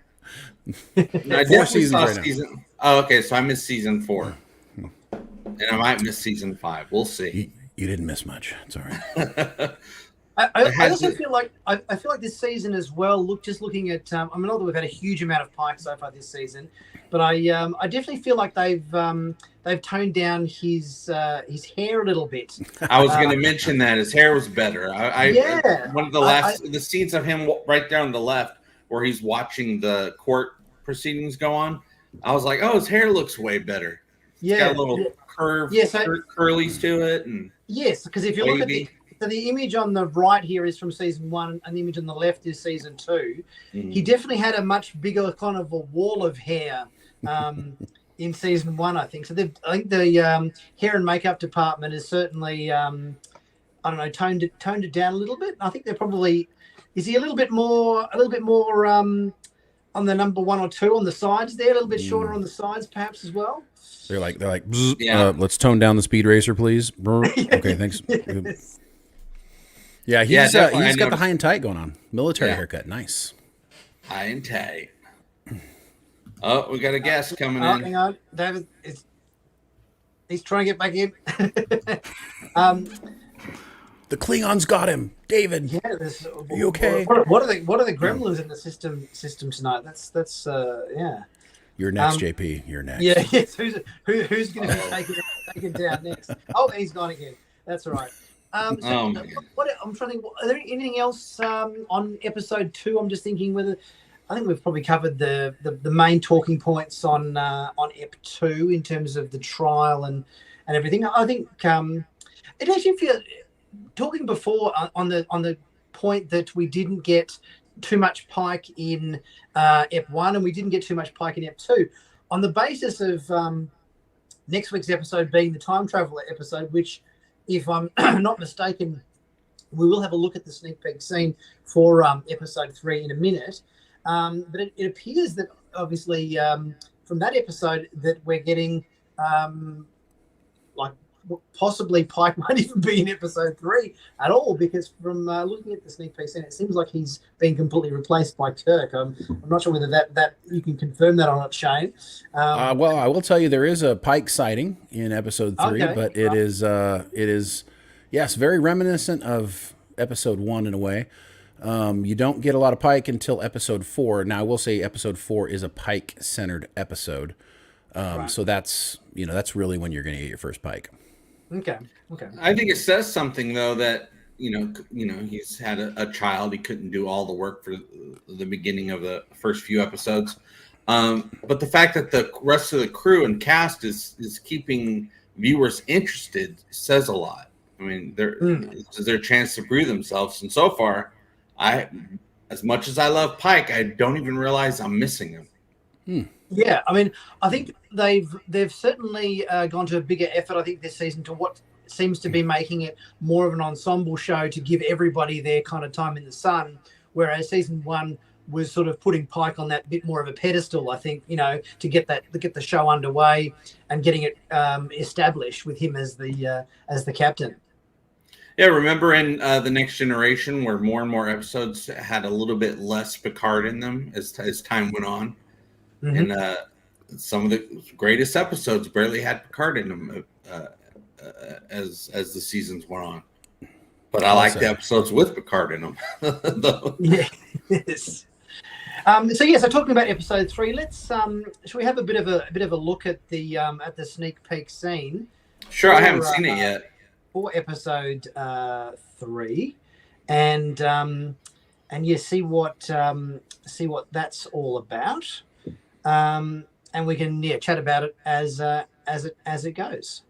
I 4 seasons right now. Oh, okay. So I missed season 4, and I might miss season 5. We'll see. You didn't miss much. It's all right. I also feel like this season as well. Looking at I mean, not that we've had a huge amount of Pike so far this season, but I definitely feel like they've toned down his hair a little bit. I was going to mention that his hair was better. One of the scenes of him right there on the left where he's watching the court proceedings go on. I was like, oh, his hair looks way better. It's got a little curve, curlies to it, and because if you look at the image on the right here is from season 1, and the image on the left is season 2. He definitely had a much bigger kind of a wall of hair in season 1, I think. So I think the hair and makeup department is certainly toned it down a little bit. I think they're probably is he a little bit more on the number 1 or 2 on the sides there, a little bit shorter on the sides perhaps as well. They're like let's tone down the speed racer, please. Okay, thanks. Yeah, he's got the high and tight going on. Military haircut, nice. High and tight. Oh, we got a guest coming in. Hang on, David. He's trying to get back in. The Klingons got him, David. Yeah, are you okay? What are the gremlins in the system tonight? That's You're next, JP. You're next. Yeah, yes. Who's going to be taken down next? Oh, he's gone again. That's all right. I'm trying to think. Are there anything else on episode 2? I'm just thinking whether. I think we've probably covered the main talking points on Ep.2 in terms of the trial and everything. I think it actually feels talking before on the point that we didn't get too much Pike in Ep.1 and we didn't get too much Pike in Ep.2 on the basis of next week's episode being the time travel episode, which, if I'm not mistaken, we will have a look at the sneak peek scene for episode 3 in a minute. But it appears that obviously from that episode that we're getting possibly Pike might even be in episode 3 at all, because from looking at the sneak peek scene, it seems like he's been completely replaced by Kirk. I'm not sure whether that you can confirm that or not, Shane. Well, I will tell you there is a Pike sighting in episode 3, but it is yes, very reminiscent of episode 1 in a way. You don't get a lot of Pike until episode 4. Now, I will say episode 4 is a Pike-centered episode. So that's really when you're going to get your first Pike. Okay. I think it says something, though, that, he's had a child. He couldn't do all the work for the beginning of the first few episodes. But the fact that the rest of the crew and cast is keeping viewers interested says a lot. I mean, is there a chance to prove themselves? And so far, as much as I love Pike, I don't even realize I'm missing him. Yeah, I mean, I think they've certainly gone to a bigger effort, I think, this season to seems to be making it more of an ensemble show to give everybody their kind of time in the sun, whereas season 1 was sort of putting Pike on that bit more of a pedestal, I think, to get the show underway and getting it established with him as the captain. Yeah, remember in The Next Generation where more and more episodes had a little bit less Picard in them as time went on? Mm-hmm. And some of the greatest episodes barely had Picard in them as the seasons went on. But I like the episodes with Picard in them. Yes. So talking about episode 3, let's should we have a bit of a look at the sneak peek scene? Sure, I haven't seen it yet. For episode 3, and see what that's all about, and we can chat about it as it goes.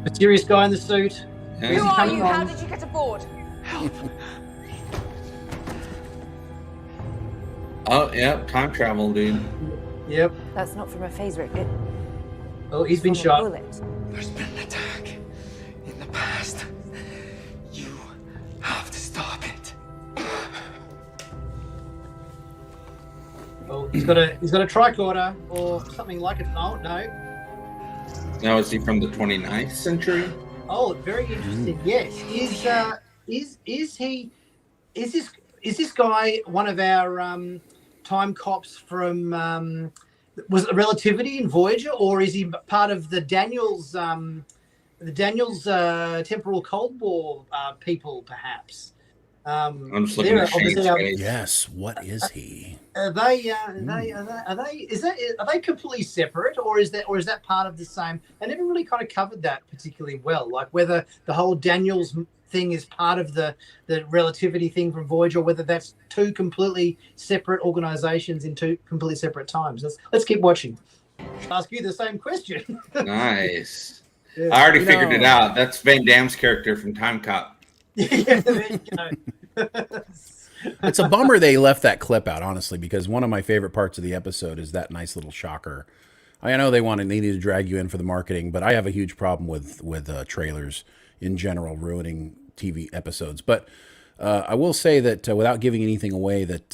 Mysterious guy in the suit. Yeah. Who are you? How did you get aboard? Help. Oh, yeah, time travel, dude. Yep. That's not from a phaser. Oh, he's been shot. There's been an attack in the past. You have to stop it. Oh, he's got a tricorder or something like it. Oh, no. Now, is he from the 29th century? Oh, very interesting. Yes. Is this guy one of our time cops from was it Relativity in Voyager, or is he part of the Daniels temporal Cold War people perhaps? I'm just looking at Shane's face. Yes, what is he? Are they completely separate, or is that part of the same? I never really kind of covered that particularly well, like whether the whole Daniels thing is part of the Relativity thing from Voyager, or whether that's two completely separate organizations in two completely separate times. Let's keep watching. I'll ask you the same question. Nice. Yeah, I already figured it out. That's Van Damme's character from Time Cop. Yeah, there you go. It's a bummer they left that clip out, honestly, because one of my favorite parts of the episode is that nice little shocker. I know they needed to drag you in for the marketing, but I have a huge problem with trailers in general ruining TV episodes. But I will say that without giving anything away, that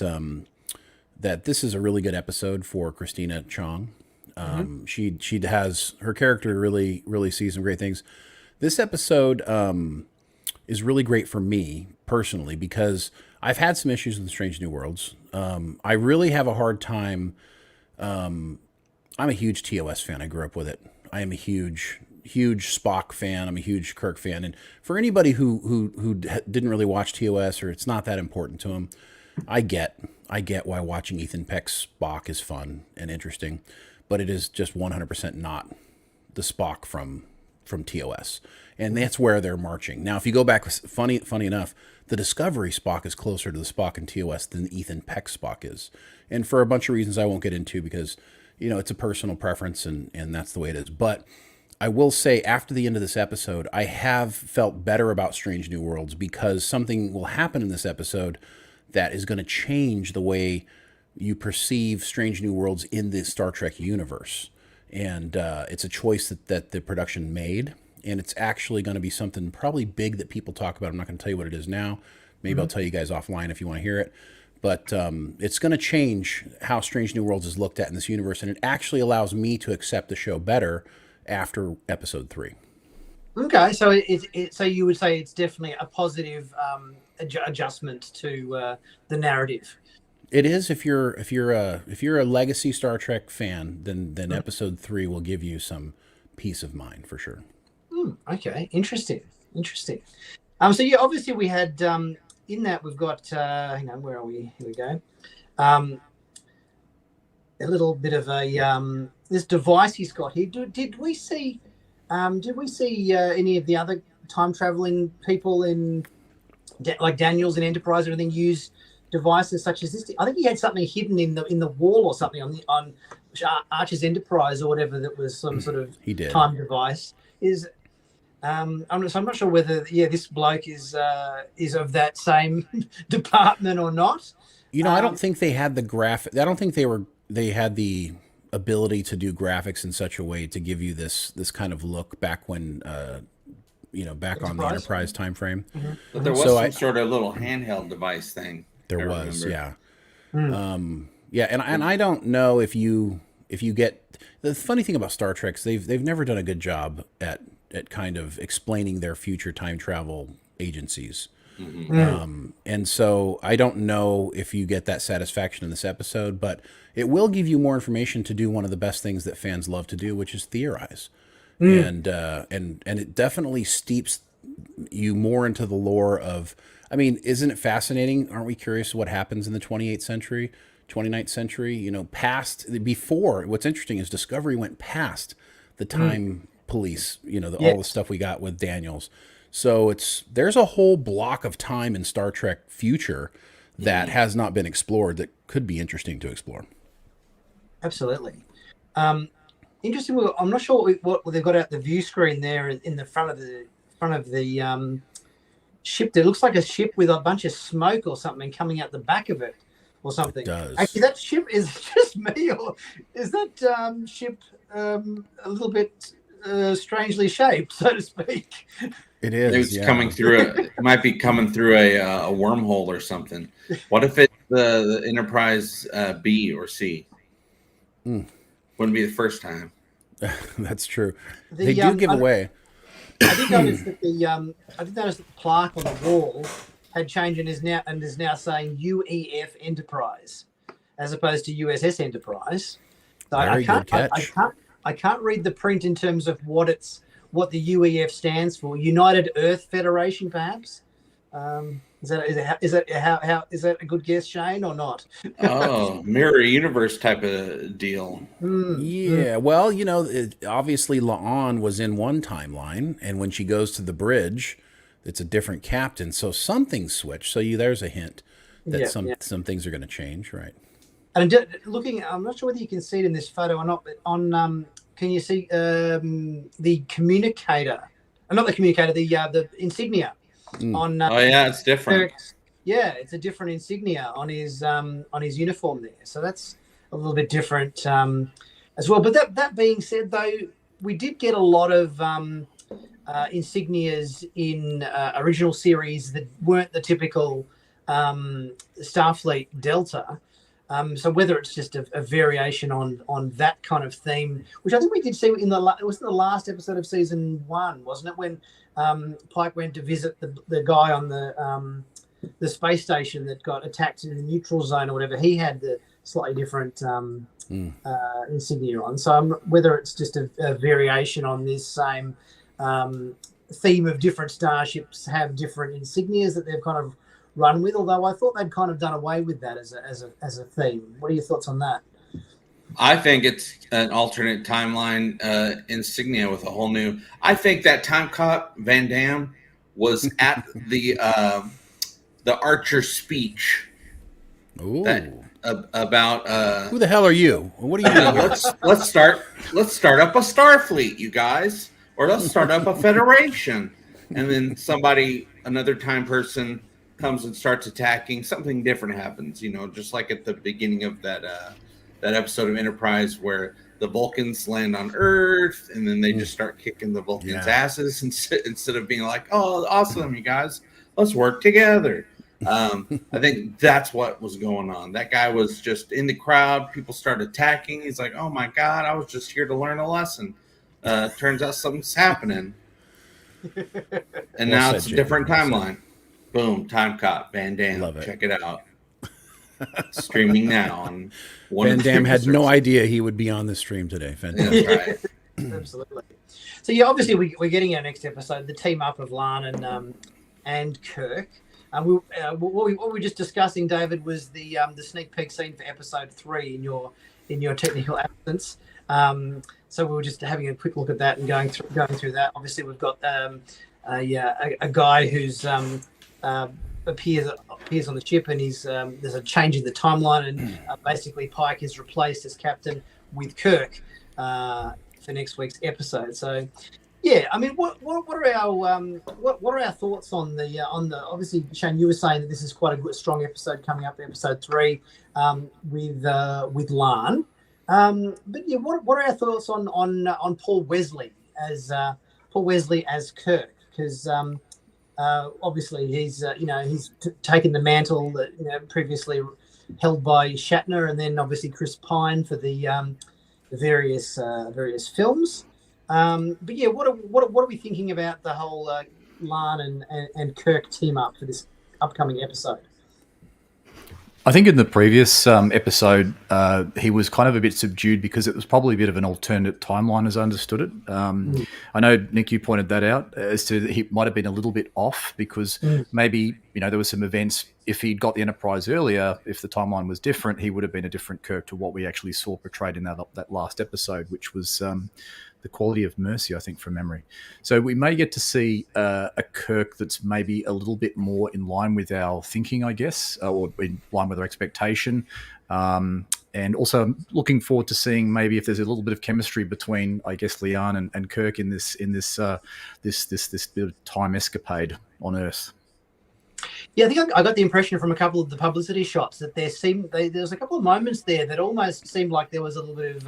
this is a really good episode for Christina Chong. She has her character really sees some great things. This episode is really great for me personally because I've had some issues with Strange New Worlds. I really have a hard time. I'm a huge TOS fan. I grew up with it. I am a huge Spock fan. I'm a huge Kirk fan. And for anybody who didn't really watch TOS or it's not that important to them, I get why watching Ethan Peck's Spock is fun and interesting, but it is just 100% not the Spock from TOS. And that's where they're marching. Now, if you go back, funny enough, the Discovery Spock is closer to the Spock in TOS than Ethan Peck Spock is. And for a bunch of reasons I won't get into because, it's a personal preference and that's the way it is. But I will say after the end of this episode, I have felt better about Strange New Worlds because something will happen in this episode that is going to change the way you perceive Strange New Worlds in the Star Trek universe. And it's a choice that the production made. And it's actually going to be something probably big that people talk about. I'm not going to tell you what it is now. Maybe I'll tell you guys offline if you want to hear it. But it's going to change how Strange New Worlds is looked at in this universe. And it actually allows me to accept the show better after episode 3. Okay, so so you would say it's definitely a positive adjustment to the narrative. It is if you're a legacy Star Trek fan, then episode 3 will give you some peace of mind for sure. Okay, interesting. So yeah, obviously we had in that we've got hang on, where are we? Here we go. A little bit of a this device he's got here. Did we see any of the other time traveling people in like Daniels and Enterprise or anything use devices such as this? I think he had something hidden in the wall or something on Archer's Enterprise or whatever that was some sort of time device. I'm not sure whether this bloke is of that same department or not. I don't think they had the graphic. I don't think they had the ability to do graphics in such a way to give you this kind of look back when back on the Enterprise time frame. Mm-hmm. But there was some sort of little handheld device thing. There was, yeah. And I don't know if you get the funny thing about Star Trek, they've never done a good job at kind of explaining their future time travel agencies. And so I don't know if you get that satisfaction in this episode, but it will give you more information to do one of the best things that fans love to do, which is theorize. And it definitely steeps you more into the lore of, I mean, isn't it fascinating? Aren't we curious what happens in the 28th century, 29th century, before? What's interesting is Discovery went past the time police, all the stuff we got with Daniels. So there's a whole block of time in Star Trek future that has not been explored that could be interesting to explore. Absolutely. Interesting. I'm not sure what they've got out the view screen there in the front of the ship. There looks like a ship with a bunch of smoke or something coming out the back of it, or something. It does. Actually, that ship is just me, or is that ship a little bit strangely shaped, so to speak? It is. It's coming through. It might be coming through a wormhole or something. What if it's the Enterprise B or C? Wouldn't be the first time. That's true. They do give away. I did notice that the plaque on the wall had changed and is now saying UEF Enterprise as opposed to USS Enterprise. So Very good catch. I can't read the print in terms of what the UEF stands for. United Earth Federation, perhaps. Is that a good guess, Shane, or not? Oh, mirror universe type of deal. Yeah, well, obviously La'an was in one timeline, and when she goes to the bridge, it's a different captain. So something switched. So there's a hint that some things are going to change, right? And I'm not sure whether you can see it in this photo or not, but can you see the communicator? Not the communicator, the insignia. It's different. It's a different insignia on his uniform there. So that's a little bit different as well. But that being said, though, we did get a lot of insignias in original series that weren't the typical Starfleet Delta. So whether it's just a variation on that kind of theme, which I think we did see it was in the last episode of season 1, wasn't it? When Pike went to visit the guy on the space station that got attacked in the neutral zone or whatever. He had the slightly different insignia on. So whether it's just a variation on this same theme of different starships have different insignias that they've kind of run with, although I thought they'd kind of done away with that as a theme. What are your thoughts on that? I think it's an alternate timeline insignia with a whole new. I think that time cop Van Damme was at the Archer speech. Ooh. About who the hell are you? What are you doing? let's start up a Starfleet, you guys, or let's start up a Federation, and then another time person comes and starts attacking. Something different happens, just like at the beginning of that episode of Enterprise where the Vulcans land on Earth and then they just start kicking the Vulcans' asses instead of being like, oh, awesome, you guys, let's work together. I think that's what was going on. That guy was just in the crowd. People started attacking. He's like, oh, my God, I was just here to learn a lesson. Turns out something's happening. And now it's a different timeline. Boom, Time Cop, Van Damme. Love it. Check it out. Streaming now on Van Damme had no idea he would be on the stream today. Fantastic. That's right. Absolutely. So obviously we're getting our next episode, the team up of Lan and Kirk. What we were just discussing, David, was the sneak peek scene for episode 3 in your technical absence. So we were just having a quick look at that and going through that. Obviously, we've got a guy who's appears on the ship, and there's a change in the timeline, and basically Pike is replaced as captain with Kirk for next week's episode. So Yeah, I mean, what are our what are our thoughts on the obviously, Shane, you were saying that this is quite a good strong episode coming up, episode 3, with Lan. But yeah, what are our thoughts on Paul Wesley as Kirk? Because obviously he's he's taken the mantle that previously held by Shatner, and then obviously Chris Pine for the various films. But yeah, what are we thinking about the whole Lan and Kirk team up for this upcoming episode? I think in the previous episode, he was kind of a bit subdued because it was probably a bit of an alternate timeline as I understood it. I know, Nick, you pointed that out as to that he might have been a little bit off because maybe, there were some events. If he'd got the Enterprise earlier, if the timeline was different, he would have been a different Kirk to what we actually saw portrayed in that last episode, which was the Quality of Mercy, I think, from memory. So we may get to see a Kirk that's maybe a little bit more in line with our thinking, I guess, or in line with our expectation. And also looking forward to seeing maybe if there's a little bit of chemistry between, I guess, Leanne and Kirk in this bit of time escapade on Earth. Yeah, I think I got the impression from a couple of the publicity shots that there was a couple of moments there that almost seemed like there was a little bit of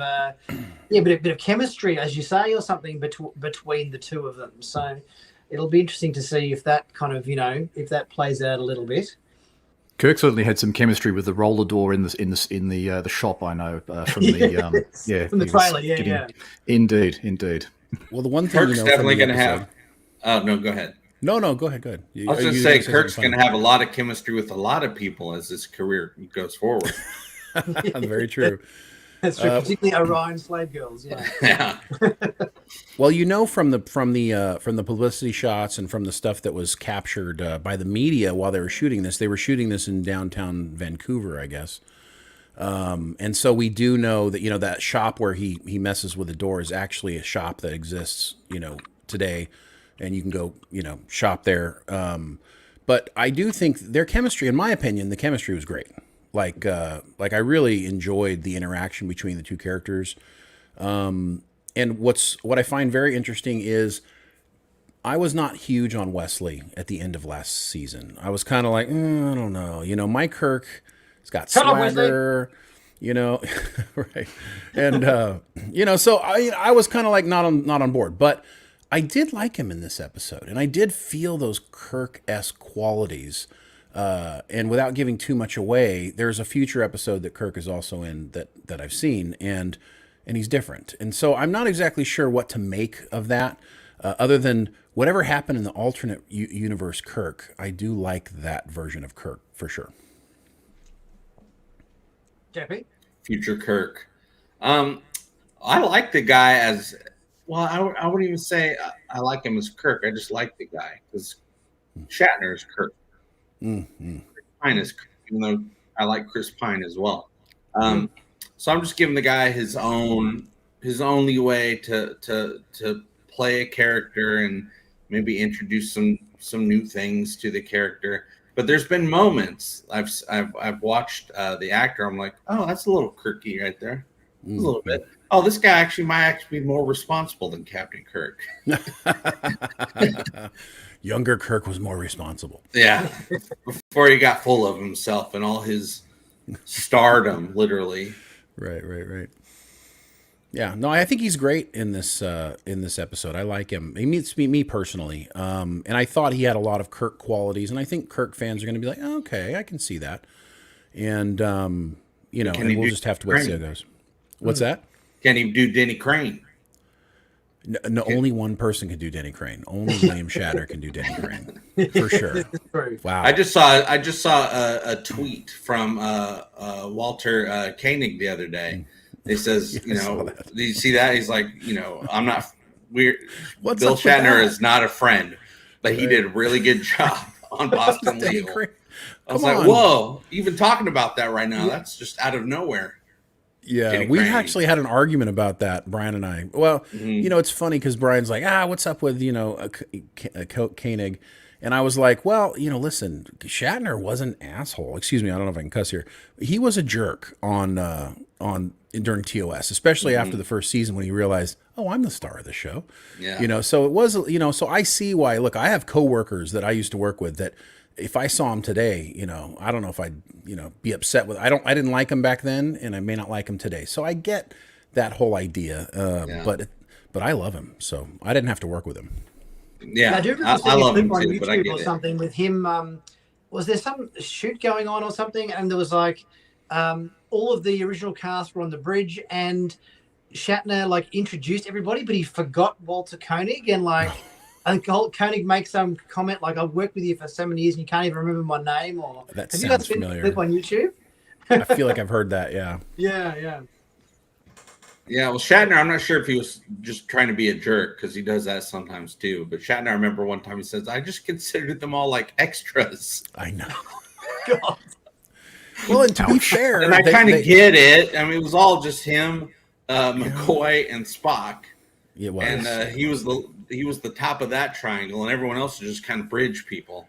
bit of chemistry, as you say, or something between the two of them. So it'll be interesting to see if that kind of if that plays out a little bit. Kirk certainly had some chemistry with the roller door in the shop. I know from the from the trailer. Indeed. Well, the one thing Kirk's definitely going to have. Oh no, go ahead. No, go ahead. Go ahead. I was going to say Kirk's going to have a lot of chemistry with a lot of people as his career goes forward. Very true. That's true, particularly Orion slave girls. Yeah. Yeah. Well, from the publicity shots and from the stuff that was captured by the media while they were shooting this in downtown Vancouver, I guess. And so we do know that that shop where he messes with the door is actually a shop that exists today. And you can go, shop there. But I do think their chemistry, in my opinion, the chemistry was great. Like I really enjoyed the interaction between the two characters. And what I find very interesting is I was not huge on Wesley at the end of last season. I was kind of like, I don't know. My Kirk has got swagger. Right. And, so I was kind of like not on board. But I did like him in this episode, and I did feel those Kirk-esque qualities. And without giving too much away, there's a future episode that Kirk is also in that I've seen, and he's different. And so I'm not exactly sure what to make of that, other than whatever happened in the alternate universe Kirk. I do like that version of Kirk for sure. JP? Future Kirk. I like the guy as. Well, I wouldn't even say I like him as Kirk. I just like the guy because Shatner is Kirk. Mm-hmm. Pine is Kirk, even though I like Chris Pine as well. So I'm just giving the guy his only way to play a character and maybe introduce some new things to the character. But there's been moments I've watched the actor. I'm like, oh, that's a little Kirky right there, a little bit. Oh, this guy might be more responsible than Captain Kirk. Younger Kirk was more responsible. Yeah, before he got full of himself and all his stardom, literally. Right. Yeah, no, I think he's great in this episode. I like him. He meets me personally, and I thought he had a lot of Kirk qualities, and I think Kirk fans are going to be like, oh, okay, I can see that, and and we'll just have to wait and see how it goes. What's that? Can he do Denny Crane? No, only one person can do Denny Crane. Only William Shatner can do Denny Crane for sure. Wow! I just saw a tweet from Walter Koenig the other day. It says, do you see that? He's like, I'm not weird. Bill Shatner is not a friend, but he did a really good job on Boston Legal. I was like, whoa! Even talking about that right now, that's just out of nowhere. Yeah, we actually had an argument about that, Brian and I. Well, it's funny because Brian's like, what's up with, Koenig? And I was like, well, listen, Shatner was an asshole. Excuse me, I don't know if I can cuss here. He was a jerk during TOS, especially after the first season when he realized, oh, I'm the star of the show. Yeah. You know, so it was, you know, so I see why. Look, I have coworkers that I used to work with that if I saw them today, you know, I don't know if I'd, you know, be upset with. I didn't like them back then, and I may not like them today. So I get that whole idea, but I love him, so I didn't have to work with him. Yeah, I do remember seeing a love clip him on too, but I YouTube get or it. something with him. Was there some shoot going on or something? And there was like all of the original cast were on the bridge, and Shatner like introduced everybody, but he forgot Walter Koenig, and like I think Koenig makes some comment like, "I've worked with you for so many years, and you can't even remember my name." Or That have you sounds guys seen familiar. the clip on YouTube? I feel like I've heard that. Yeah. Yeah. Yeah, well, Shatner, I'm not sure if he was just trying to be a jerk because he does that sometimes too. But Shatner, I remember one time he says, "I just considered them all like extras." I know. God. Well, and to be fair, And I kind of get it. I mean, it was all just him, McCoy, and Spock. It was. And he was the top of that triangle, and everyone else was just kind of bridge people.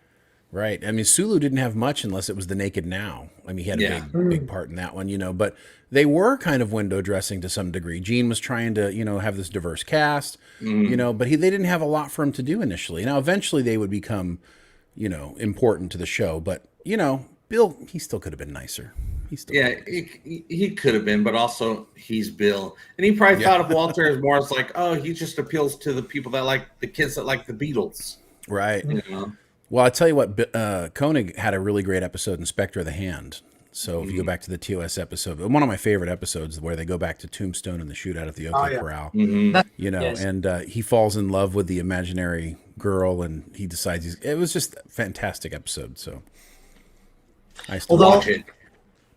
Right. I mean, Sulu didn't have much unless it was the Naked Now. I mean, he had a big part in that one, you know, but they were kind of window dressing to some degree. Gene was trying to, you know, have this diverse cast, you know, but they didn't have a lot for him to do initially. Now, eventually they would become, you know, important to the show, but, you know, Bill, he still could have been nicer. He could have been, but also he's Bill. And he probably thought of Walter as more as like, oh, he just appeals to the people that like the kids that like the Beatles. Right. You know? Well, I tell you what, Koenig had a really great episode in Spectre of the Hand. So if you go back to the TOS episode, one of my favorite episodes where they go back to Tombstone and the shootout at the Oakley Corral, you know, and he falls in love with the imaginary girl and he decides it was just a fantastic episode. So I still watch it.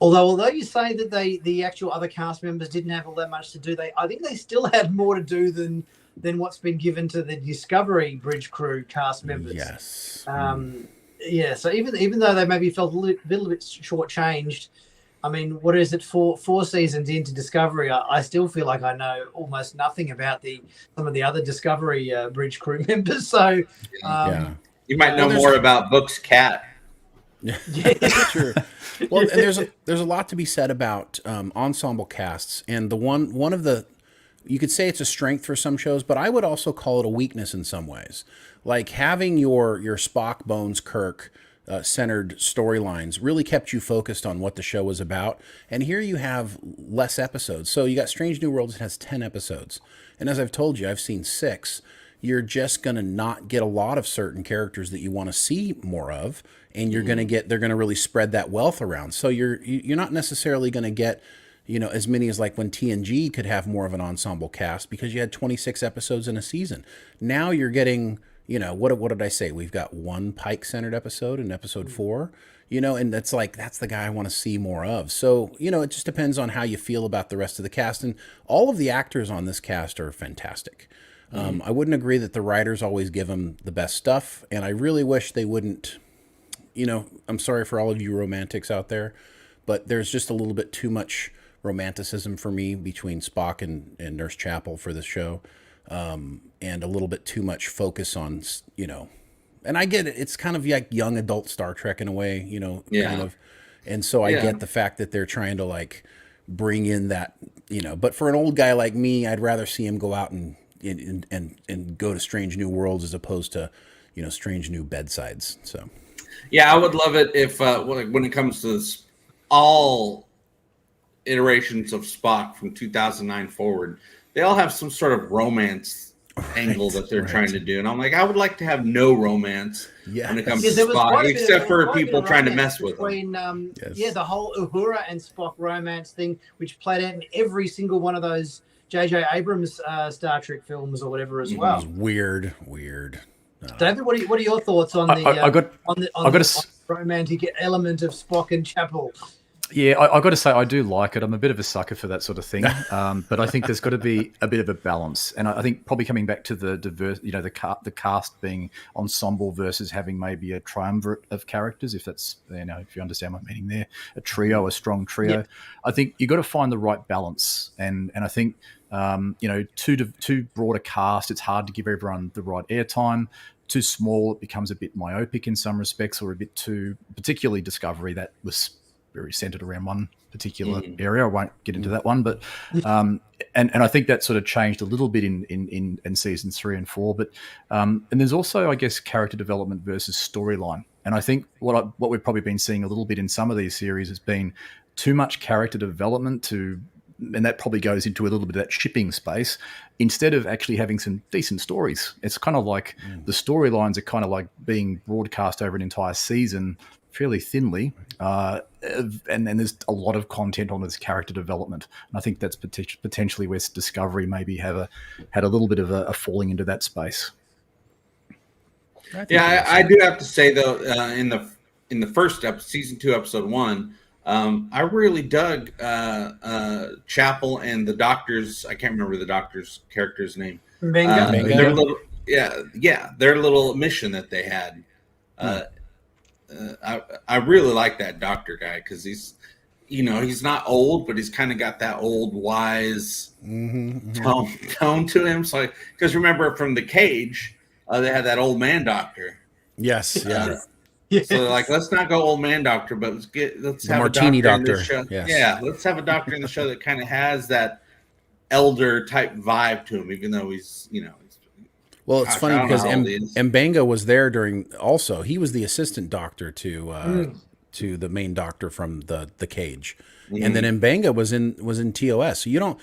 Although you say that the actual other cast members didn't have all that much to do, I think they still had more to do than what's been given to the Discovery Bridge crew cast members. Yes. Yeah. So even though they maybe felt a little bit shortchanged, I mean, what is it, four seasons into Discovery? I still feel like I know almost nothing about some of the other Discovery Bridge crew members. So you might know more about Book's cat. Yeah, sure. Well, and there's a lot to be said about ensemble casts, and the one of the, you could say it's a strength for some shows, but I would also call it a weakness in some ways. Like having your Spock, Bones, Kirk centered storylines really kept you focused on what the show was about. And here you have less episodes. So you got Strange New Worlds, it has 10 episodes. And as I've told you, I've seen 6. You're just going to not get a lot of certain characters that you want to see more of. And you're going to they're going to really spread that wealth around. So you're not necessarily going to get, you know, as many as like when TNG could have more of an ensemble cast because you had 26 episodes in a season. Now you're getting, you know, what did I say? We've got one Pike centered episode in episode 4, you know, and that's the guy I want to see more of. So, you know, it just depends on how you feel about the rest of the cast. And all of the actors on this cast are fantastic. I wouldn't agree that the writers always give them the best stuff. And I really wish they wouldn't, you know, I'm sorry for all of you romantics out there, but there's just a little bit too much romanticism for me between Spock and Nurse Chapel for this show. And a little bit too much focus on, you know, and I get it. It's kind of like young adult Star Trek in a way, you know, kind of. And so I get the fact that they're trying to like bring in that, you know, but for an old guy like me, I'd rather see him go out and go to Strange New Worlds as opposed to, you know, Strange New Bedsides. So, yeah, I would love it if when it comes to this, all iterations of Spock from 2009 forward, they all have some sort of romance angle that they're trying to do. And I'm like, I would like to have no romance when it comes to Spock, except for people trying to mess with him. The whole Uhura and Spock romance thing, which played out in every single one of those J.J. Abrams Star Trek films or whatever as well. It was weird. David, what are your thoughts on the romantic element of Spock and Chapel? Yeah, I got to say I do like it. I'm a bit of a sucker for that sort of thing, but I think there's got to be a bit of a balance. And I think probably coming back to the diverse, you know, the cast being ensemble versus having maybe a triumvirate of characters, if that's, you know, if you understand my meaning there, a trio, a strong trio. Yep. I think you got to find the right balance, and I think you know, too broad a cast, it's hard to give everyone the right airtime. Too small, it becomes a bit myopic in some respects, or a bit too, particularly Discovery, that was very centered around one particular area. I won't get into that one, but and I think that sort of changed a little bit in seasons 3 and 4. But and there's also, I guess, character development versus storyline. And I think what we've probably been seeing a little bit in some of these series has been too much character development and that probably goes into a little bit of that shipping space instead of actually having some decent stories. It's kind of like the storylines are kind of like being broadcast over an entire season fairly thinly, and then there's a lot of content on this character development. And I think that's potentially where Discovery maybe had a little bit of a falling into that space. I do have to say though, in the first season 2, episode 1, I really dug Chapel and the doctor's. I can't remember the doctor's character's name. Mbenga. Their little mission that they had. I really like that doctor guy because he's not old, but he's kind of got that old wise tone to him. So, because remember from the Cage, they had that old man doctor. Yes, yeah. So like, let's not go old man doctor, but let's have martini a doctor. In doctor. the show. Yes. Yeah, let's have a doctor in the show that kind of has that elder type vibe to him, even though he's. Well, it's funny because Mbenga was there also. He was the assistant doctor to the main doctor from the Cage, and then Mbenga was in TOS. So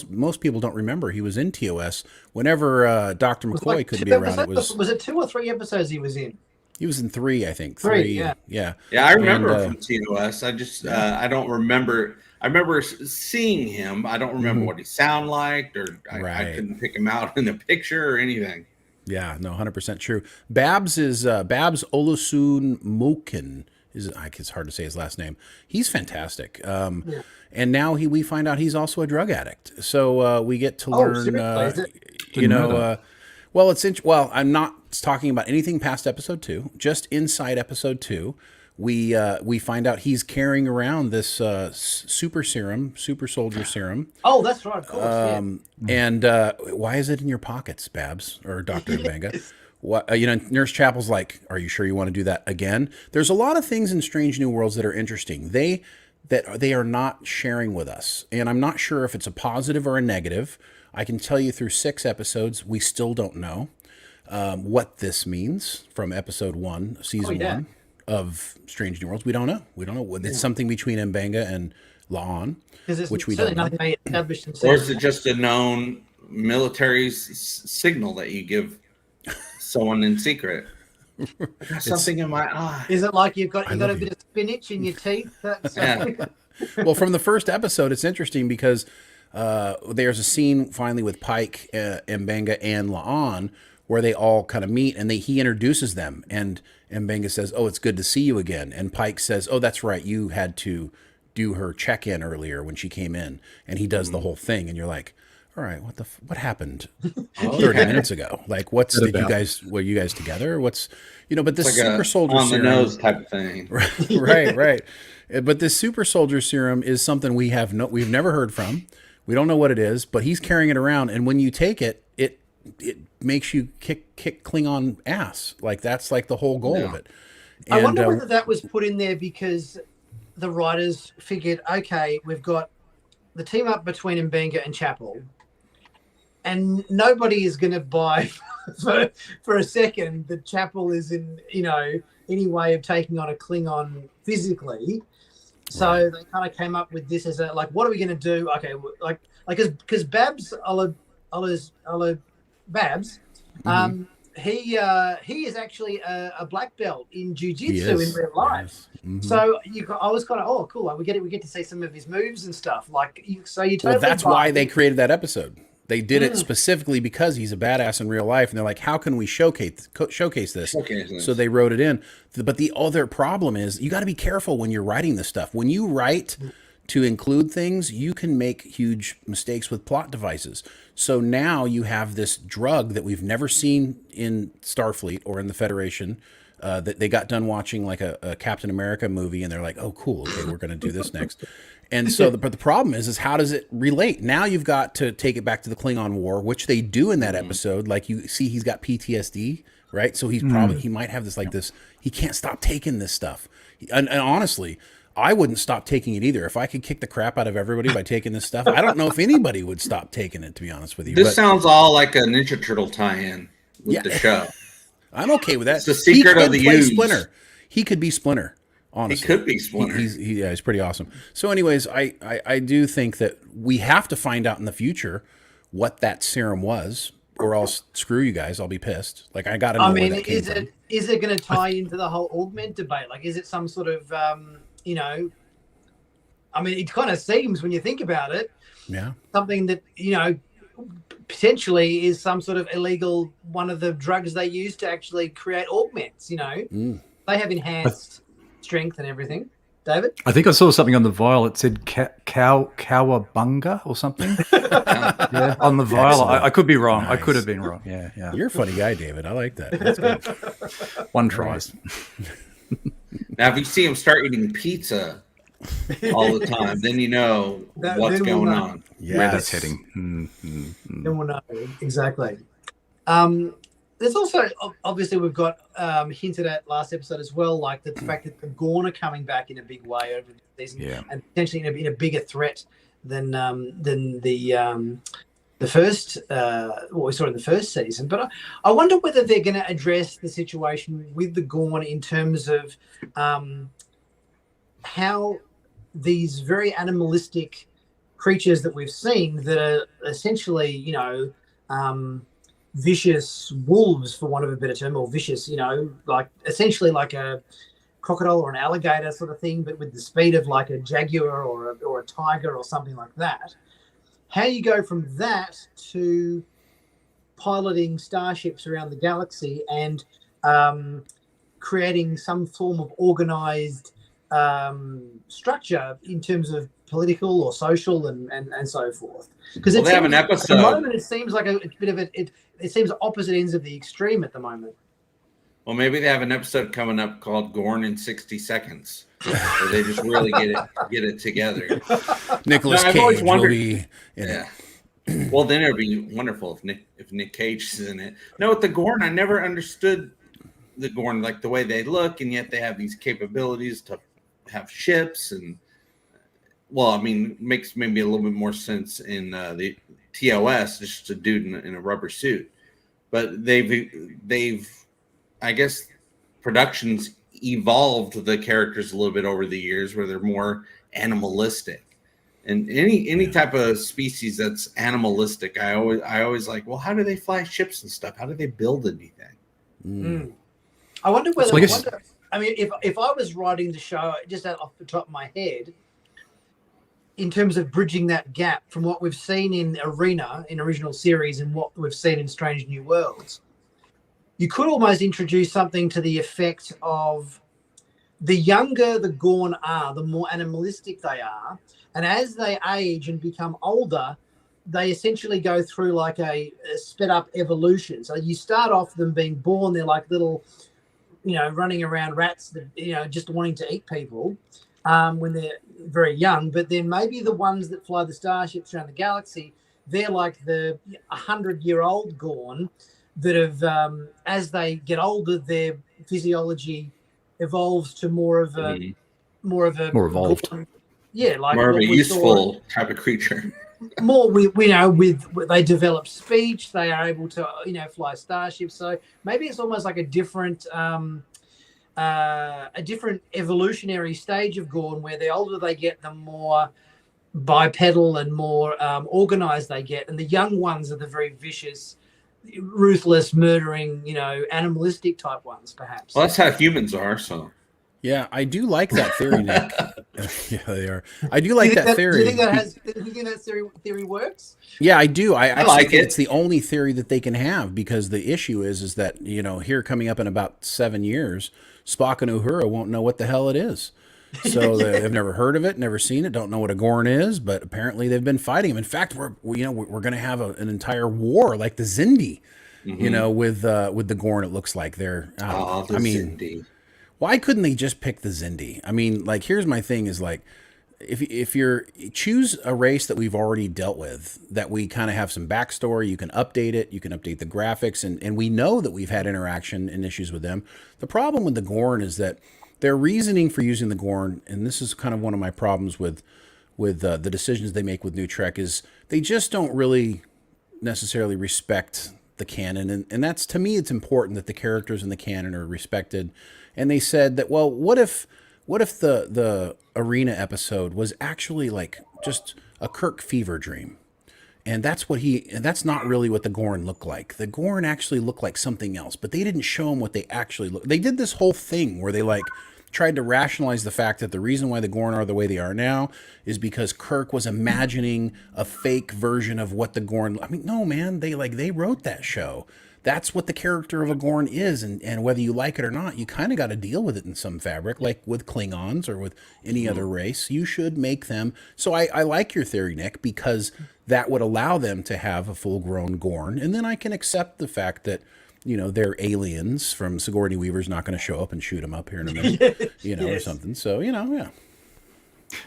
most people don't remember he was in TOS. Whenever Dr. McCoy couldn't be around, was it 2 or 3 episodes he was in? He was in 3, I think. 3, yeah. I remember from TOS. I just I don't remember. I remember seeing him. I don't remember what he sounded like, or I couldn't pick him out in the picture or anything. Yeah, no, 100% true. Babs is Babs Olusun Mokin. It's hard to say his last name. He's fantastic. And now we find out he's also a drug addict. So we get to learn. I'm not talking about anything past episode 2. Just inside episode 2. We find out he's carrying around this super soldier serum. Oh, that's right, of course. And why is it in your pockets, Babs or Dr. Mbenga? What Nurse Chapel's like, are you sure you want to do that again? There's a lot of things in Strange New Worlds that are interesting. They are not sharing with us, and I'm not sure if it's a positive or a negative. I can tell you through 6 episodes, we still don't know what this means from episode 1, season 1. Of Strange New Worlds, we don't know. It's something between Mbenga and La'an, which we don't know. Or is it just a known military signal that you give someone in secret? I got something in my eye. Is it like you've got a bit of spinach in your teeth? Well, from the first episode, it's interesting because there's a scene finally with Pike, Mbenga, and La'an where they all kind of meet, and he introduces them, and Mbenga says, "Oh, it's good to see you again." And Pike says, "Oh, that's right. You had to do her check-in earlier when she came in." And he does the whole thing, and you're like, "All right, what happened 30 minutes ago? Like, were you guys together? What's But this like super soldier on the serum, nose type of thing, right. But this super soldier serum is something we've never heard from. We don't know what it is, but he's carrying it around, and when you take it makes you kick Klingon ass. Like, that's like the whole goal of it. And I wonder whether that was put in there because the writers figured, okay, we've got the team up between Mbenga and Chapel, and nobody is going to buy for a second that Chapel is in any way of taking on a Klingon physically. So they kind of came up with this as what are we going to do? Okay, because Babs Babs, he is actually a black belt in jiu-jitsu in real life. Yes. Mm-hmm. So I was kind of cool. Like, we get to see some of his moves and stuff. That's why they created that episode. They did it specifically because he's a badass in real life, and they're like, how can we showcase this? So they wrote it in. But the other problem is you got to be careful when you're writing this stuff. When you write to include things, you can make huge mistakes with plot devices. So now you have this drug that we've never seen in Starfleet or in the Federation, that they got done watching like a Captain America movie, and they're like, oh, cool, okay, we're going to do this next. And so, but the problem is how does it relate? Now you've got to take it back to the Klingon War, which they do in that episode. Like, you see, he's got PTSD, right? So he might have this, he can't stop taking this stuff. And honestly, I wouldn't stop taking it either. If I could kick the crap out of everybody by taking this stuff, I don't know if anybody would stop taking it, to be honest with you. This sounds all like a Ninja Turtle tie-in with the show. I'm okay with that. It's the secret of the use. Splinter. He could be Splinter, honestly. He could be Splinter. He's pretty awesome. So anyways, I do think that we have to find out in the future what that serum was, or else screw you guys, I'll be pissed. Like, I got to know where that came from. Is it going to tie into the whole augment debate? Like, is it some sort of, you know, I mean, it kind of seems when you think about it, something that, you know, potentially is some sort of illegal, one of the drugs they use to actually create augments, you know. They have enhanced strength and everything. David? I think I saw something on the vial. It said cowabunga or something. On the vial. I could be wrong. Nice. I could have been wrong. Yeah. You're a funny guy, David. I like that. That's good. One try. Now, if you see him start eating pizza all the time, then you know what's going on. Yeah, where that's heading. Then we'll know. Exactly. There's also, obviously, we've got hinted at last episode as well, like the fact that the Gorn are coming back in a big way over the season, and potentially in a bigger threat than the first what we saw in the first season. But I wonder whether they're going to address the situation with the Gorn in terms of how these very animalistic creatures that we've seen that are essentially, you know, vicious wolves, for want of a better term, or vicious, you know, like essentially like a crocodile or an alligator sort of thing, but with the speed of like a jaguar or a tiger or something like that. How you go from that to piloting starships around the galaxy and creating some form of organized structure in terms of political or social and so forth. Because they have an episode. At the moment, it seems like a bit of it seems opposite ends of the extreme at the moment. Well, maybe they have an episode coming up called Gorn in 60 Seconds, where they just really get it together. Nicholas Cage will be in it. Well, then it would be wonderful if Nick Cage is in it. No, with the Gorn, I never understood the Gorn, like the way they look, and yet they have these capabilities to have ships and. Well, I mean, makes maybe a little bit more sense in the TOS, just a dude in a rubber suit. But they've, I guess, productions evolved the characters a little bit over the years, where they're more animalistic. And any type of species that's animalistic, I always like. Well, how do they fly ships and stuff? How do they build anything? I wonder whether. I mean, if I was writing the show just off the top of my head. In terms of bridging that gap from what we've seen in original series and what we've seen in Strange New Worlds, you could almost introduce something to the effect of the younger the Gorn are, the more animalistic they are. And as they age and become older, they essentially go through like a sped up evolution. So you start off them being born, they're like little, you know, running around rats that, you know, just wanting to eat people. When they're very young, but then maybe the ones that fly the starships around the galaxy, they're like the 100-year-old Gorn that have, as they get older, their physiology evolves to more evolved. Gorn, like more of a useful type of creature. More, we know, with they develop speech, they are able to, you know, fly starships. So maybe it's almost like a different evolutionary stage of Gorn, where the older they get, the more bipedal and more organized they get, and the young ones are the very vicious, ruthless, murdering, you know, animalistic type ones, perhaps. Well, that's how humans are. So yeah, I do like that theory, Nick. Yeah, they are. I do like that theory. Do you think that theory works? Yeah, I do. I like think it. It's the only theory that they can have, because the issue is that, you know, here coming up in about 7 years, Spock and Uhura won't know what the hell it is. So they've never heard of it, never seen it, don't know what a Gorn is, but apparently they've been fighting them. In fact, we're going to have an entire war like the Xindi, you know, with the Gorn. It looks like they're. Xindi. Why couldn't they just pick the Xindi? I mean, like, here's my thing: is like, if you're choose a race that we've already dealt with, that we kind of have some backstory, you can update it, you can update the graphics, and we know that we've had interaction and issues with them. The problem with the Gorn is that their reasoning for using the Gorn, and this is kind of one of my problems with the decisions they make with New Trek, is they just don't really necessarily respect the canon, and that's, to me, it's important that the characters in the canon are respected. And they said that, well, what if the arena episode was actually like just a Kirk fever dream? And that's not really what the Gorn looked like. The Gorn actually looked like something else, but they didn't show them what they actually look. They did this whole thing where they like tried to rationalize the fact that the reason why the Gorn are the way they are now is because Kirk was imagining a fake version of what the Gorn. I mean, no, man, they wrote that show. That's what the character of a Gorn is, and whether you like it or not, you kind of got to deal with it in some fabric, like with Klingons or with any other race. You should make them. So I like your theory, Nick, because that would allow them to have a full-grown Gorn, and then I can accept the fact that, you know, they're aliens from Sigourney Weaver's not going to show up and shoot them up here in a minute, or something. So, yeah.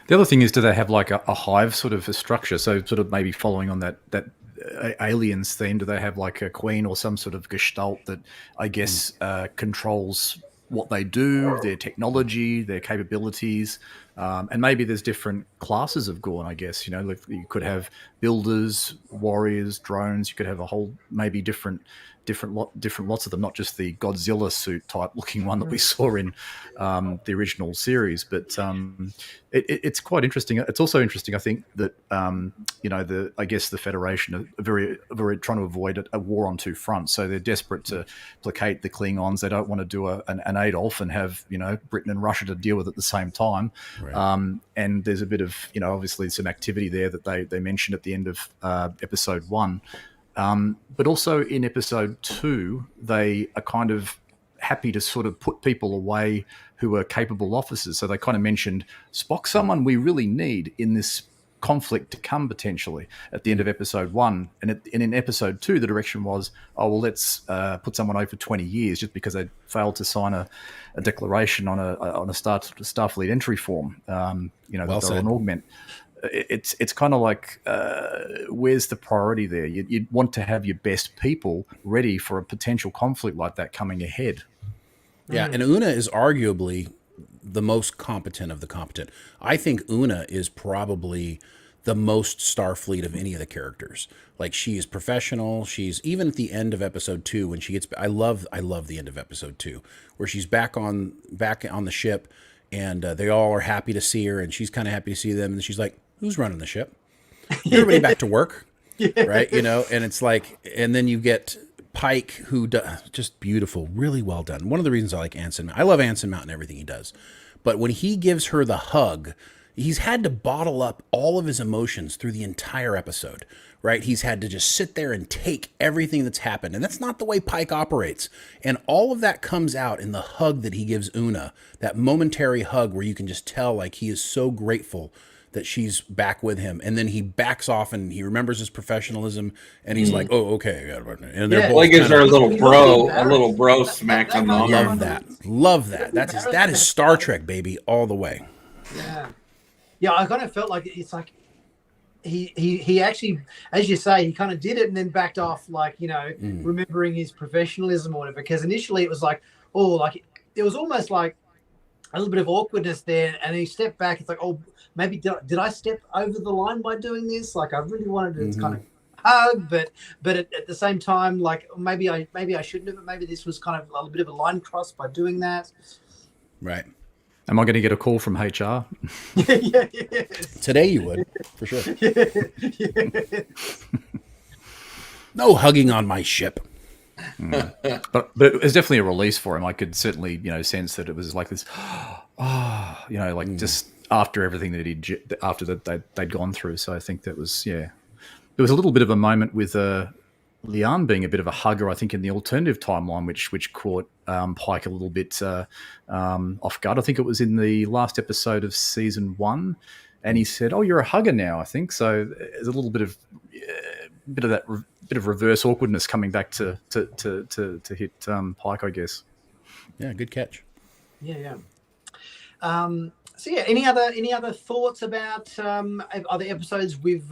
The other thing is, do they have like a hive sort of a structure? So sort of maybe following on that aliens theme, do they have like a queen or some sort of gestalt that I guess controls what they do, their technology, their capabilities, and maybe there's different classes of Gorn, I guess. You know, like you could have builders, warriors, drones. You could have a whole maybe different lots of them, not just the Godzilla suit type looking one that we saw in the original series. But it's quite interesting. It's also interesting, I think, that I guess the Federation are very trying to avoid a war on two fronts. So they're desperate to placate the Klingons. They don't want to do an Adolf and have Britain and Russia to deal with at the same time. Right. And there's a bit of obviously some activity there that they mentioned at the end of episode 1. But also in episode 2, they are kind of happy to sort of put people away who are capable officers. So they kind of mentioned Spock, someone we really need in this conflict to come potentially at the end of episode 1. And in episode 2, the direction was, let's put someone over for 20 years just because they failed to sign a declaration on a Starfleet entry form. Well that they're an augment. It's kind of like, where's the priority there? You'd want to have your best people ready for a potential conflict like that coming ahead. Yeah, and Una is arguably the most competent of the competent. I think Una is probably the most Starfleet of any of the characters. Like, she is professional. She's, even at the end of episode 2 when she gets, I love the end of episode 2 where she's back on the ship and they all are happy to see her and she's kind of happy to see them, and she's like, who's running the ship? Everybody back to work, right? And it's like, and then you get Pike, who just beautiful, really well done. One of the reasons I like Anson, I love Anson Mount and everything he does, but when he gives her the hug, he's had to bottle up all of his emotions through the entire episode, right? He's had to just sit there and take everything that's happened, and that's not the way Pike operates. And all of that comes out in the hug that he gives Una, that momentary hug where you can just tell like he is so grateful that she's back with him, and then he backs off and he remembers his professionalism, and he's like, "Oh, okay." And they're both gives her a little bro smack on the arm. Love that. That is Star Trek, baby, all the way. Yeah. I kind of felt like it's like he actually, as you say, he kind of did it and then backed off, like remembering his professionalism or whatever. Because initially it was like, it was almost like a little bit of awkwardness there, and he stepped back. It's like, maybe did I step over the line by doing this? Like, I really wanted to kind of hug, but at the same time, like maybe I shouldn't have. But maybe this was kind of a little bit of a line cross by doing that. Right. Am I going to get a call from HR? Yes. Today you would, for sure. No hugging on my ship. But it was definitely a release for him. I could certainly, sense that it was like this, just after everything that they'd gone through. So I think that was, there was a little bit of a moment with Lian being a bit of a hugger, I think, in the alternative timeline, which caught Pike a little bit off guard. I think it was in the last episode of season 1, and he said, "Oh, you're a hugger now," I think. So there's a little bit of reverse awkwardness coming back to hit Pike, I guess. Yeah, good catch. Yeah. So any other thoughts about other episodes we've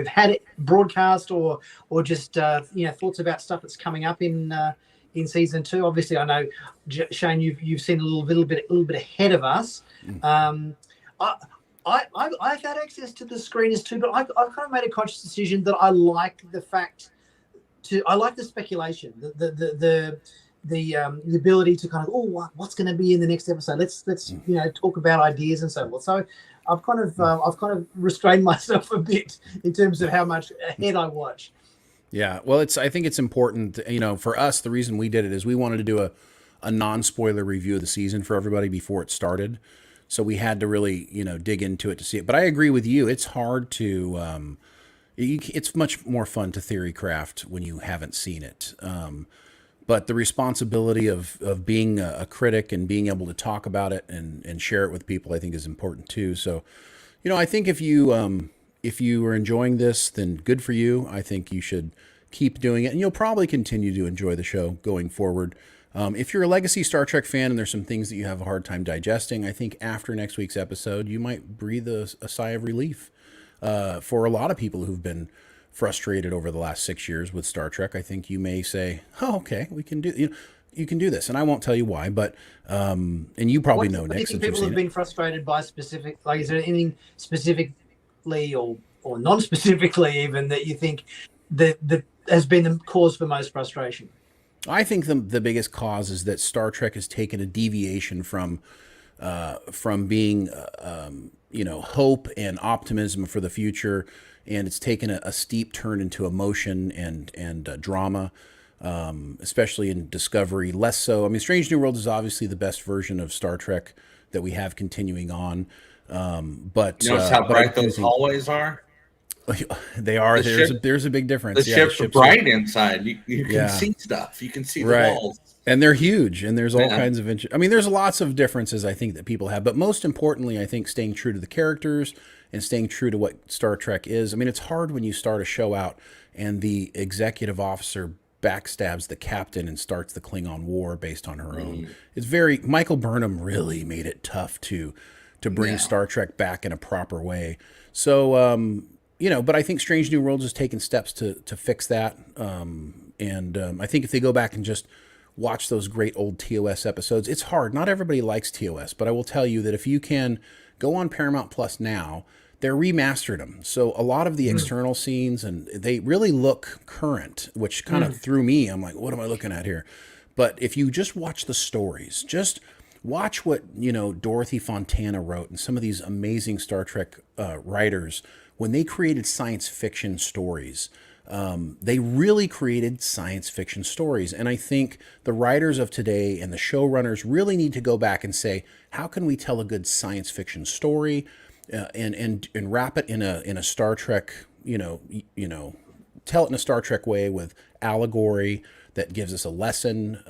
had it broadcast, or just thoughts about stuff that's coming up in in season 2. Obviously, I know Shane, you've seen a little bit ahead of us. I've had access to the screeners too, but I've kind of made a conscious decision that I like the speculation, the ability to kind of, what's going to be in the next episode? Let's talk about ideas and so forth. So I've kind of restrained myself a bit in terms of how much ahead I watch. Yeah, well, I think it's important, for us, the reason we did it is we wanted to do a non-spoiler review of the season for everybody before it started. So we had to really, dig into it to see it. But I agree with you. It's hard to, it's much more fun to theory craft when you haven't seen it. But the responsibility of being a critic and being able to talk about it and share it with people, I think is important too. So, I think if you are enjoying this, then good for you. I think you should keep doing it, and you'll probably continue to enjoy the show going forward. If you're a legacy Star Trek fan and there's some things that you have a hard time digesting, I think after next week's episode, you might breathe a sigh of relief. For a lot of people who've been frustrated over the last 6 years with Star Trek, I think you may say, "Oh, okay, we can do. You can do this." And I won't tell you why, but and you probably know, Nick. Since people have been frustrated by specific, like, is there anything specifically or non-specifically even that you think that has been the cause for most frustration? I think the biggest cause is that Star Trek has taken a deviation from being hope and optimism for the future, and it's taken a steep turn into emotion and drama, especially in Discovery. Less so. I mean, Strange New World is obviously the best version of Star Trek that we have continuing on. But notice how bright those hallways are. They are. There's a big difference. The ships are bright inside. You can see stuff. You can see the walls. And they're huge. And there's all kinds of there's lots of differences I think that people have. But most importantly, I think staying true to the characters and staying true to what Star Trek is. I mean, it's hard when you start a show out and the executive officer backstabs the captain and starts the Klingon war based on her own. It's Michael Burnham really made it tough to bring Star Trek back in a proper way. So, but I think Strange New Worlds has taken steps to fix that. I think if they go back and just watch those great old TOS episodes, it's hard. Not everybody likes TOS, but I will tell you that if you can go on Paramount Plus now, they're remastered them. So a lot of the external scenes, and they really look current, which kind of threw me. I'm like, what am I looking at here? But if you just watch the stories, just watch what, Dorothy Fontana wrote and some of these amazing Star Trek writers, when they created science fiction stories, they really created science fiction stories. And I think the writers of today and the showrunners really need to go back and say, how can we tell a good science fiction story and wrap it in a Star Trek, tell it in a Star Trek way with allegory that gives us a lesson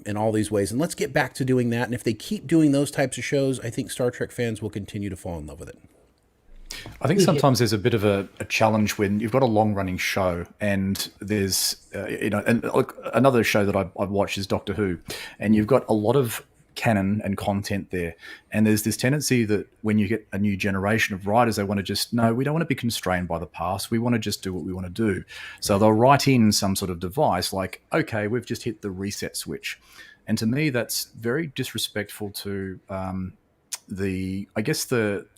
in all these ways. And let's get back to doing that. And if they keep doing those types of shows, I think Star Trek fans will continue to fall in love with it. I think sometimes there's a bit of a challenge when you've got a long-running show and there's, and another show that I've watched is Doctor Who, and you've got a lot of canon and content there. And there's this tendency that when you get a new generation of writers, they want to we don't want to be constrained by the past. We want to just do what we want to do. So they'll write in some sort of device like, okay, we've just hit the reset switch. And to me, that's very disrespectful to the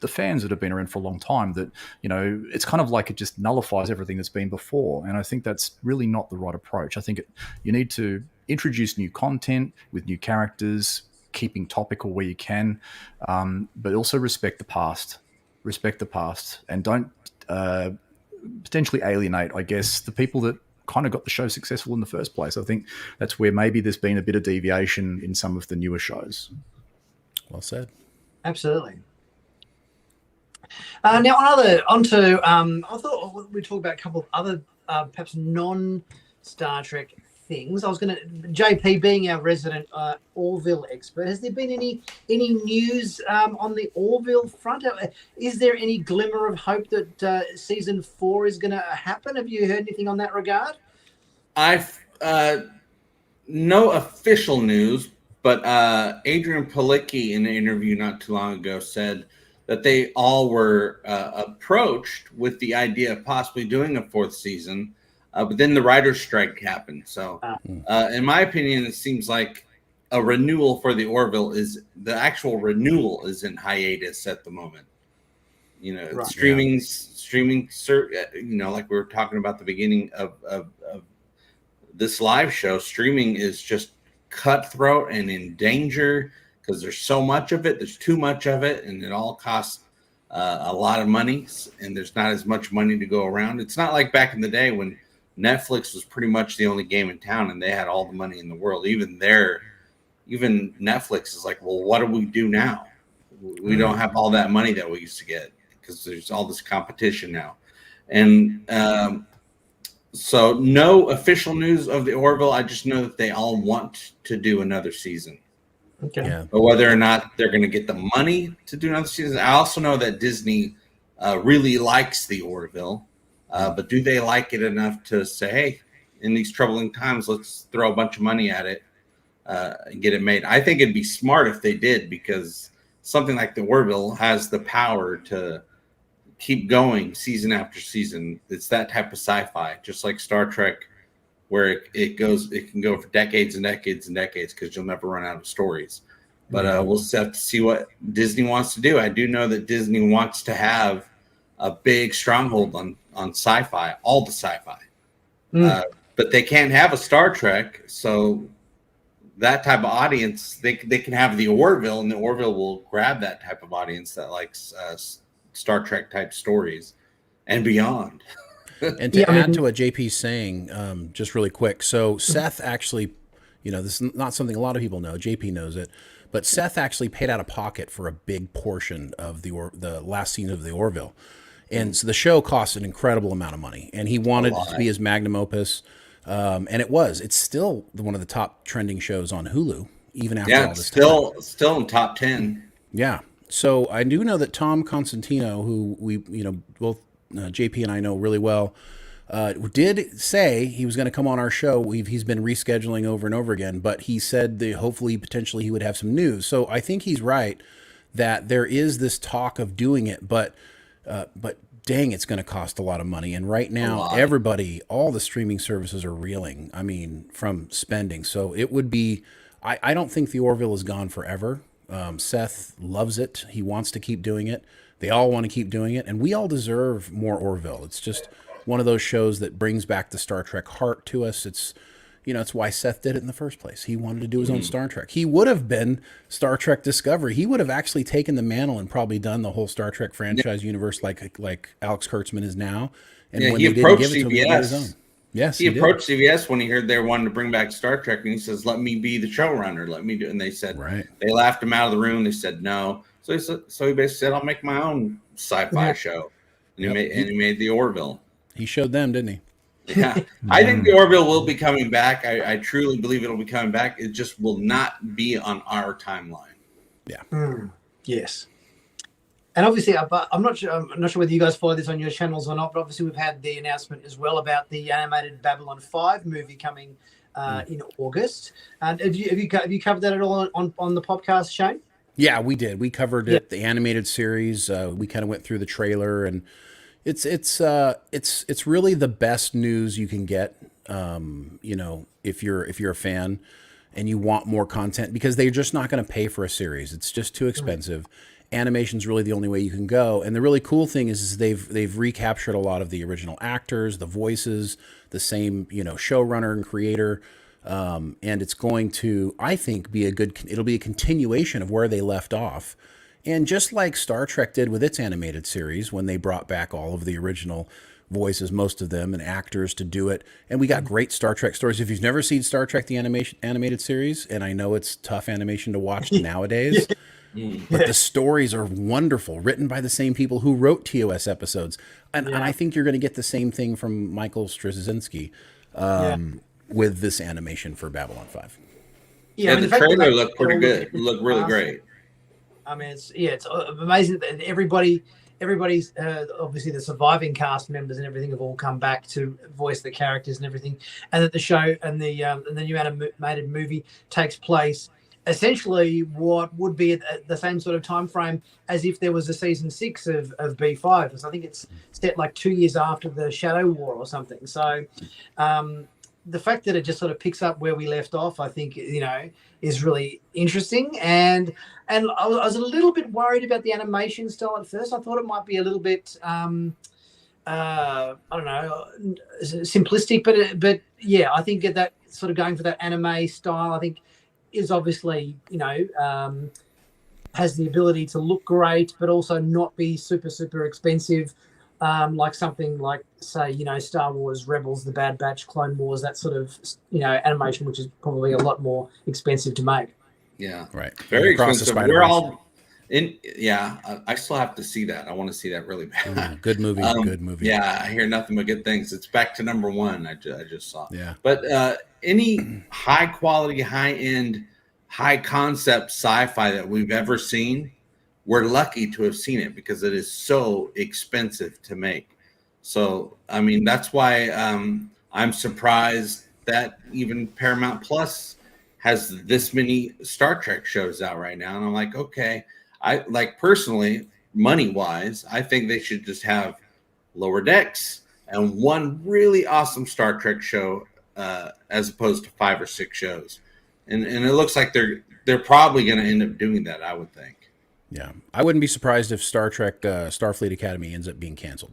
fans that have been around for a long time, that it's kind of like it just nullifies everything that's been before, and I think that's really not the right approach. I think you need to introduce new content with new characters, keeping topical where you can, but also respect the past, and don't potentially alienate, I guess, the people that kind of got the show successful in the first place. I think that's where maybe there's been a bit of deviation in some of the newer shows. Well said. Absolutely. Now, I thought we'd talk about a couple of other perhaps non-Star Trek things. JP being our resident Orville expert, has there been any news on the Orville front? Is there any glimmer of hope that season 4 is going to happen? Have you heard anything on that regard? I've no official news, but Adrian Palicki in an interview not too long ago said that they all were approached with the idea of possibly doing a 4th season. But then the writer's strike happened. So, in my opinion, it seems like a renewal for the Orville the actual renewal is in hiatus at the moment. You know, streaming, you know, like we were talking about the beginning of this live show, streaming is just cutthroat and in danger because there's so much of it. There's too much of it, and it all costs a lot of money, and there's not as much money to go around. It's not like back in the day when Netflix was pretty much the only game in town and they had all the money in the world. Even Netflix is like, well, what do we do now? We don't have all that money that we used to get because there's all this competition now. And so no official news of the Orville. I just know that they all want to do another season. Okay. Yeah. But whether or not they're going to get the money to do another season, I also know that Disney really likes the Orville. But do they like it enough to say, hey, in these troubling times, let's throw a bunch of money at it and get it made? I think it'd be smart if they did, because something like the Orville has the power to keep going season after season. It's that type of sci-fi, just like Star Trek, where it can go for decades and decades and decades because you'll never run out of stories. But we'll just have to see what Disney wants to do. I do know that Disney wants to have a big stronghold on sci-fi, all the sci-fi. But they can't have a Star Trek, so that type of audience, they can have the Orville, and the Orville will grab that type of audience that likes Star Trek type stories and beyond. And to add to what JP's saying, just really quick. So Seth actually, you know, this is not something a lot of people know. JP knows it, but Seth actually paid out of pocket for a big portion of the last scene of the Orville. And so the show cost an incredible amount of money, and he wanted it to be his magnum opus. And it's still one of the top trending shows on Hulu, even after all this time. Still in top 10. Yeah. So I do know that Tom Constantino, who we, you know, both JP and I know really well, did say he was going to come on our show. He's been rescheduling over and over again, but he said that hopefully, potentially, he would have some news. So I think he's right that there is this talk of doing it, but dang, it's going to cost a lot of money. And right now, all the streaming services are reeling, I mean, from spending. So it would be, I don't think the Orville is gone forever. Seth loves it. He wants to keep doing it. They all want to keep doing it. And we all deserve more Orville. It's just one of those shows that brings back the Star Trek heart to us. It's, you know, it's why Seth did it in the first place. He wanted to do his own Star Trek. He would have been Star Trek Discovery. He would have actually taken the mantle and probably done the whole Star Trek franchise universe like Alex Kurtzman is now. And when he they approached didn't give it to him, he did his own. Yes, he approached CBS when he heard they wanted to bring back Star Trek, and he says, "Let me be the showrunner. Let me do." And they said, they laughed him out of the room. They said no. So he basically said, "I'll make my own sci-fi show," and he made the Orville. He showed them, didn't he? Yeah, I think the Orville will be coming back. I truly believe it'll be coming back. It just will not be on our timeline. Yeah. Yes. And obviously, I'm not sure whether you guys follow this on your channels or not, but obviously we've had the announcement as well about the animated Babylon 5 movie coming in August. And have you covered that at all on the podcast, Shane? Yeah, we did. We covered it, the animated series. We kind of went through the trailer, and it's really the best news you can get. You know, if you're a fan and you want more content, because they're just not going to pay for a series. It's just too expensive. Animation's really the only way you can go. And the really cool thing is they've recaptured a lot of the original actors, the voices, the same, you know, showrunner and creator. And it's going to, I think, it'll be a continuation of where they left off. And just like Star Trek did with its animated series, when they brought back all of the original voices, most of them, and actors to do it. And we got great Star Trek stories. If you've never seen Star Trek, the animated series, and I know it's tough animation to watch nowadays, but the stories are wonderful, written by the same people who wrote TOS episodes. And I think you're going to get the same thing from Michael Straczynski with this animation for Babylon 5. Yeah, the trailer looked pretty good. It looked really great. I mean, it's amazing that everybody's obviously the surviving cast members and everything have all come back to voice the characters and everything, and that the show and the new animated movie takes place essentially what would be at the same sort of time frame as if there was a season 6 of B5, because I think it's set like 2 years after the Shadow War or something. So the fact that it just sort of picks up where we left off, I think, is really interesting. And I was a little bit worried about the animation style at first. I thought it might be a little bit I don't know, simplistic, but yeah, I think that sort of going for that anime style, I think, is obviously, has the ability to look great, but also not be super, super expensive, like something like, say, Star Wars Rebels, The Bad Batch, Clone Wars, that sort of, animation, which is probably a lot more expensive to make. Yeah, right. Very expensive. We're all in. Yeah, I still have to see that. I want to see that really bad. Good movie. Good movie. Yeah, I hear nothing but good things. It's back to number one. I just saw. Yeah. But any high quality, high end, high concept sci-fi that we've ever seen, we're lucky to have seen it because it is so expensive to make. So, I mean, that's why I'm surprised that even Paramount Plus has this many Star Trek shows out right now. And I'm like, okay, I like personally, money wise, I think they should just have Lower Decks and one really awesome Star Trek show as opposed to 5 or 6 shows. And it looks like they're probably going to end up doing that, I would think. Yeah. I wouldn't be surprised if Star Trek Starfleet Academy ends up being canceled.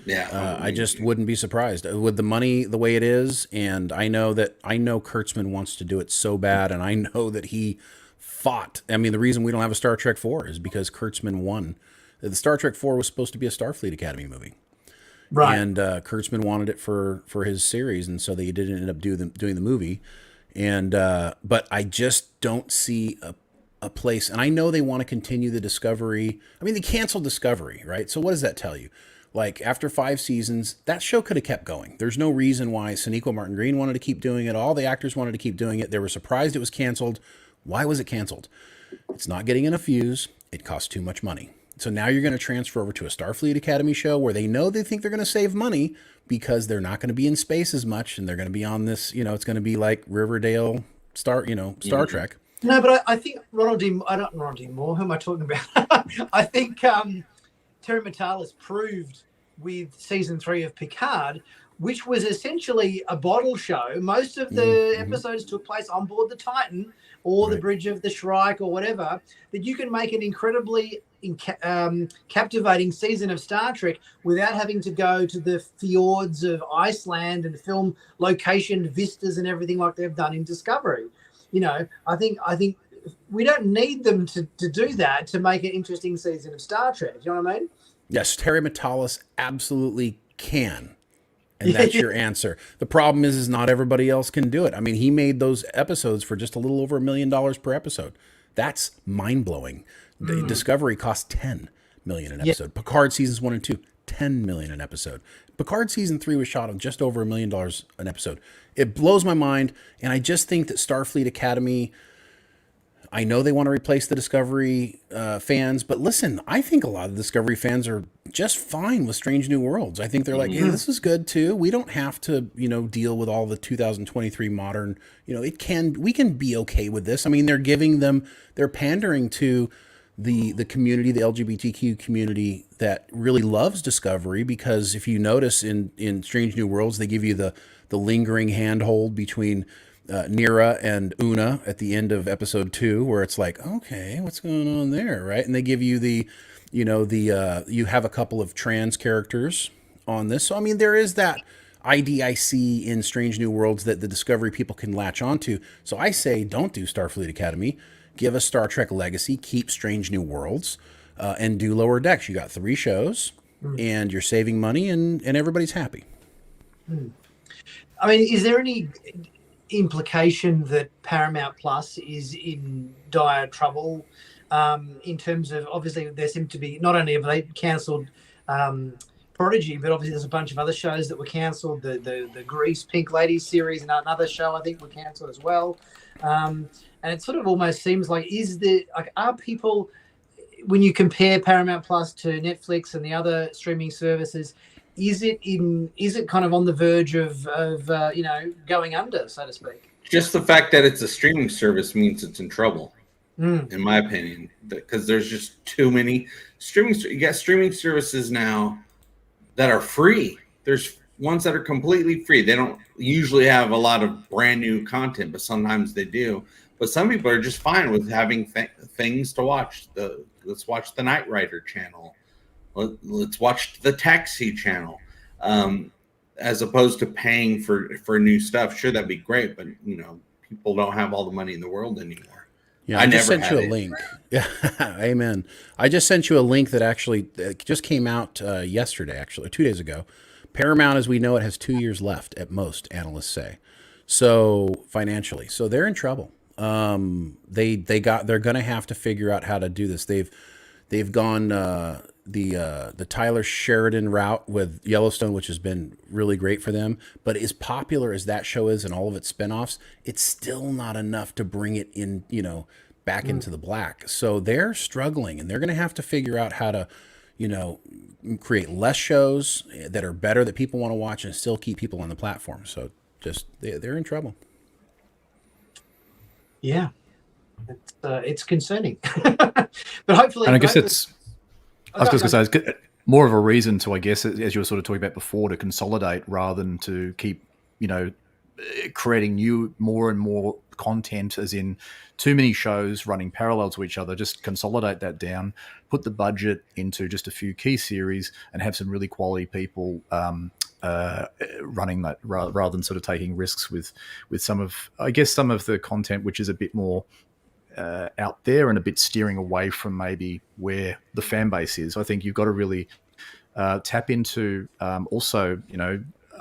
Yeah. I just wouldn't be surprised with the money the way it is. And I know Kurtzman wants to do it so bad. And I know that he fought. I mean, the reason we don't have a Star Trek 4 is because Kurtzman won. The Star Trek 4 was supposed to be a Starfleet Academy movie. Right. And Kurtzman wanted it for his series. And so they didn't end up doing the movie. And but I just don't see a place. And I know they want to continue the Discovery. I mean, they canceled Discovery, right? So what does that tell you? Like, after 5 seasons, that show could have kept going. There's no reason why Sonequa Martin Green wanted to keep doing it. All the actors wanted to keep doing it. They were surprised it was canceled. Why was it canceled? It's not getting enough views. It costs too much money. So now you're going to transfer over to a Starfleet Academy show where they think they're going to save money because they're not going to be in space as much, and they're going to be on this, it's going to be like Riverdale Star Trek. No, but I think Ronald D. Moore, who am I talking about? I think Terry Matalas proved with season 3 of Picard, which was essentially a bottle show. Most of the episodes took place on board the Titan or the bridge of the Shrike or whatever, that you can make an incredibly captivating season of Star Trek without having to go to the fjords of Iceland and film location vistas and everything like they've done in Discovery. I think we don't need them to do that to make an interesting season of Star Trek. You know what I mean? Yes, Terry Matalas absolutely can. And that's your answer. The problem is not everybody else can do it. I mean, he made those episodes for just a little over $1 million per episode. That's mind-blowing. Discovery cost $10 million an episode. Picard seasons 1 and 2, $10 million an episode. Picard season 3 was shot on just over $1 million an episode. It blows my mind, and I just think that Starfleet Academy, I know they want to replace the Discovery fans, but listen, I think a lot of Discovery fans are just fine with Strange New Worlds. I think they're like, hey, this is good too. We don't have to, deal with all the 2023 modern, we can be okay with this. I mean, they're pandering to the community, the LGBTQ community that really loves Discovery, because if you notice in Strange New Worlds, they give you the lingering handhold between Nira and Una at the end of episode 2, where it's like, okay, what's going on there, right? And they give you you have a couple of trans characters on this. So, I mean, there is that IDIC in Strange New Worlds that the Discovery people can latch onto. So I say, don't do Starfleet Academy. Give us Star Trek Legacy, keep Strange New Worlds, and do Lower Decks. You got 3 shows, and you're saving money, and everybody's happy. I mean, is there any implication that Paramount Plus is in dire trouble in terms of, obviously there seemed to be, not only have they cancelled Prodigy, but obviously there's a bunch of other shows that were cancelled. The Grease Pink Ladies series and another show I think were cancelled as well. And it sort of almost seems like, are people, when you compare Paramount Plus to Netflix and the other streaming services, is it kind of on the verge of going under, so to speak? Just the fact that it's a streaming service means it's in trouble, in my opinion, because there's just too many streaming. You got streaming services now that are free. There's ones that are completely free. They don't usually have a lot of brand new content, but sometimes they do. But some people are just fine with having things to watch. Let's watch the Knight Rider channel. Let's watch the Taxi channel. As opposed to paying for new stuff. Sure, that'd be great, but people don't have all the money in the world anymore. Yeah, I just sent you a link. Yeah, amen. I just sent you a link that actually just came out yesterday, actually 2 days ago. Paramount, as we know it, has 2 years left at most, analysts say. So financially, so they're in trouble. They're going to have to figure out how to do this. They've gone the Tyler Sheridan route with Yellowstone, which has been really great for them. But as popular as that show is and all of its spinoffs, it's still not enough to bring it in, back into the black. So they're struggling, and they're going to have to figure out how to, create less shows that are better that people want to watch and still keep people on the platform. So just they're in trouble. Yeah, it's concerning, but hopefully. And I guess I was just going to say, it's more of a reason to, I guess, as you were sort of talking about before, to consolidate rather than to keep, creating more and more content, as in too many shows running parallel to each other. Just consolidate that down, put the budget into just a few key series, and have some really quality people running that rather than sort of taking risks with some of the content, which is a bit more out there and a bit steering away from maybe where the fan base is. I think you've got to really tap into also,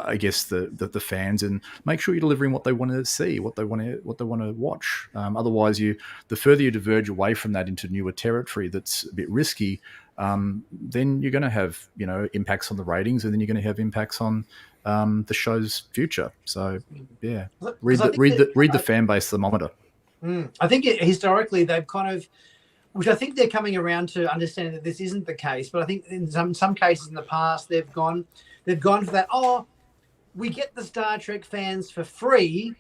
I guess the fans, and make sure you're delivering what they want to see, what they want to watch. Otherwise, the further you diverge away from that into newer territory that's a bit risky, then you're going to have impacts on the ratings, and then you're going to have impacts on the show's future. So yeah, read the fan base thermometer. I think historically they've kind of, which I think they're coming around to understanding that this isn't the case. But I think in some cases in the past they've gone for that. Oh, we get the Star Trek fans for free,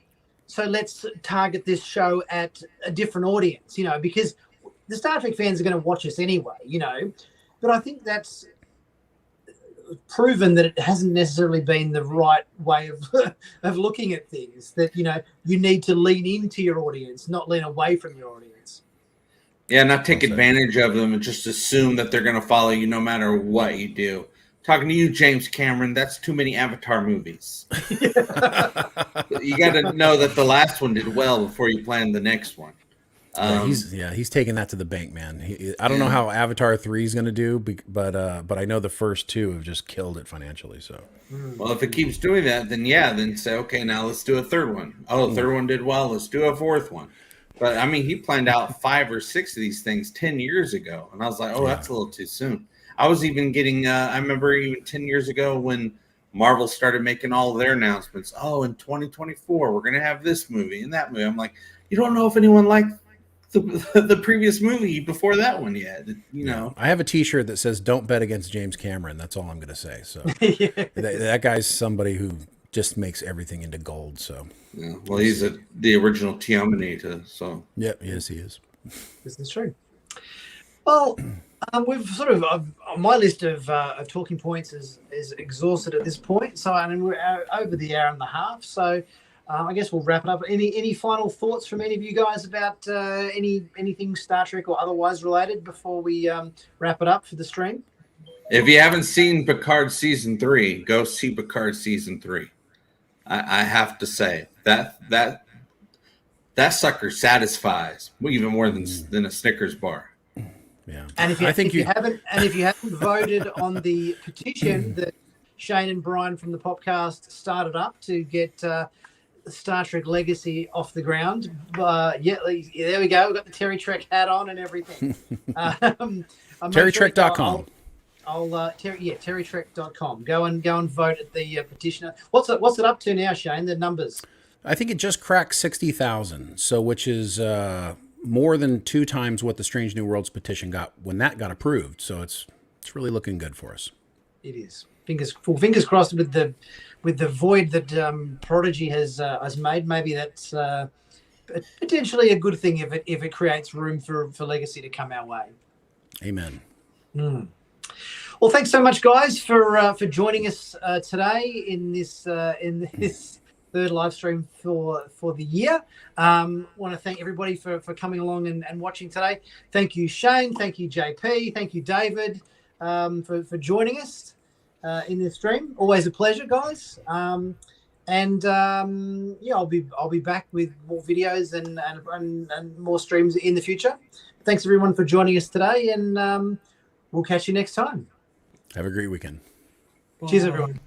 so let's target this show at a different audience. Because the Star Trek fans are going to watch us anyway. But I think that's proven that it hasn't necessarily been the right way of looking at things, that you need to lean into your audience, not lean away from your audience. Yeah, not take advantage of them and just assume that they're going to follow you no matter what you do. Talking to you, James Cameron, that's too many Avatar movies. You got to know that the last one did well before you plan the next one. He's taking that to the bank, man. I don't know how Avatar 3 is going to do, but I know the first two have just killed it financially. So, well, if it keeps doing that, then say, okay, now let's do a third one. Oh, the third one did well. Let's do a fourth one. But I mean, he planned out 5 or 6 of these things 10 years ago, and I was like, that's a little too soon. I was even getting. I remember even 10 years ago when Marvel started making all of their announcements. Oh, in 2024, we're going to have this movie and that movie. I'm like, you don't know if anyone liked the previous movie before that one yet, I have a T-shirt that says "Don't bet against James Cameron." That's all I'm going to say. So that guy's somebody who just makes everything into gold. So well, he's the original Tiamatita. So yes, he is. This is true. Well, we've sort of my list of talking points is exhausted at this point. So we're over the hour and a half. So. I guess we'll wrap it up. Any final thoughts from any of you guys about anything Star Trek or otherwise related before we wrap it up for the stream? If you haven't seen Picard Season 3, go see Picard Season 3. I have to say that sucker satisfies even more than a Snickers bar. Yeah, and if you haven't voted on the petition that Shane and Brian from the Popcast started up to get Star Trek Legacy off the ground. There we go. We've got the Terry Trek hat on and everything. TerryTrek.com. TerryTrek.com. Go and vote at the petitioner. What's it up to now, Shane? The numbers? I think it just cracked 60,000. So, which is more than 2 times what the Strange New Worlds petition got when that got approved. So it's really looking good for us. It is. fingers crossed with the void that Prodigy has made. Maybe that's potentially a good thing if it creates room for Legacy to come our way. Amen. Well, thanks so much, guys, for joining us today in this third live stream for the year. Want to thank everybody for coming along and watching today. Thank you, Shane. Thank you, JP. Thank you, David, for joining us in this stream. Always a pleasure, guys. I'll be back with more videos and more streams in the future. Thanks everyone for joining us today, and we'll catch you next time. Have a great weekend. Cheers, everyone.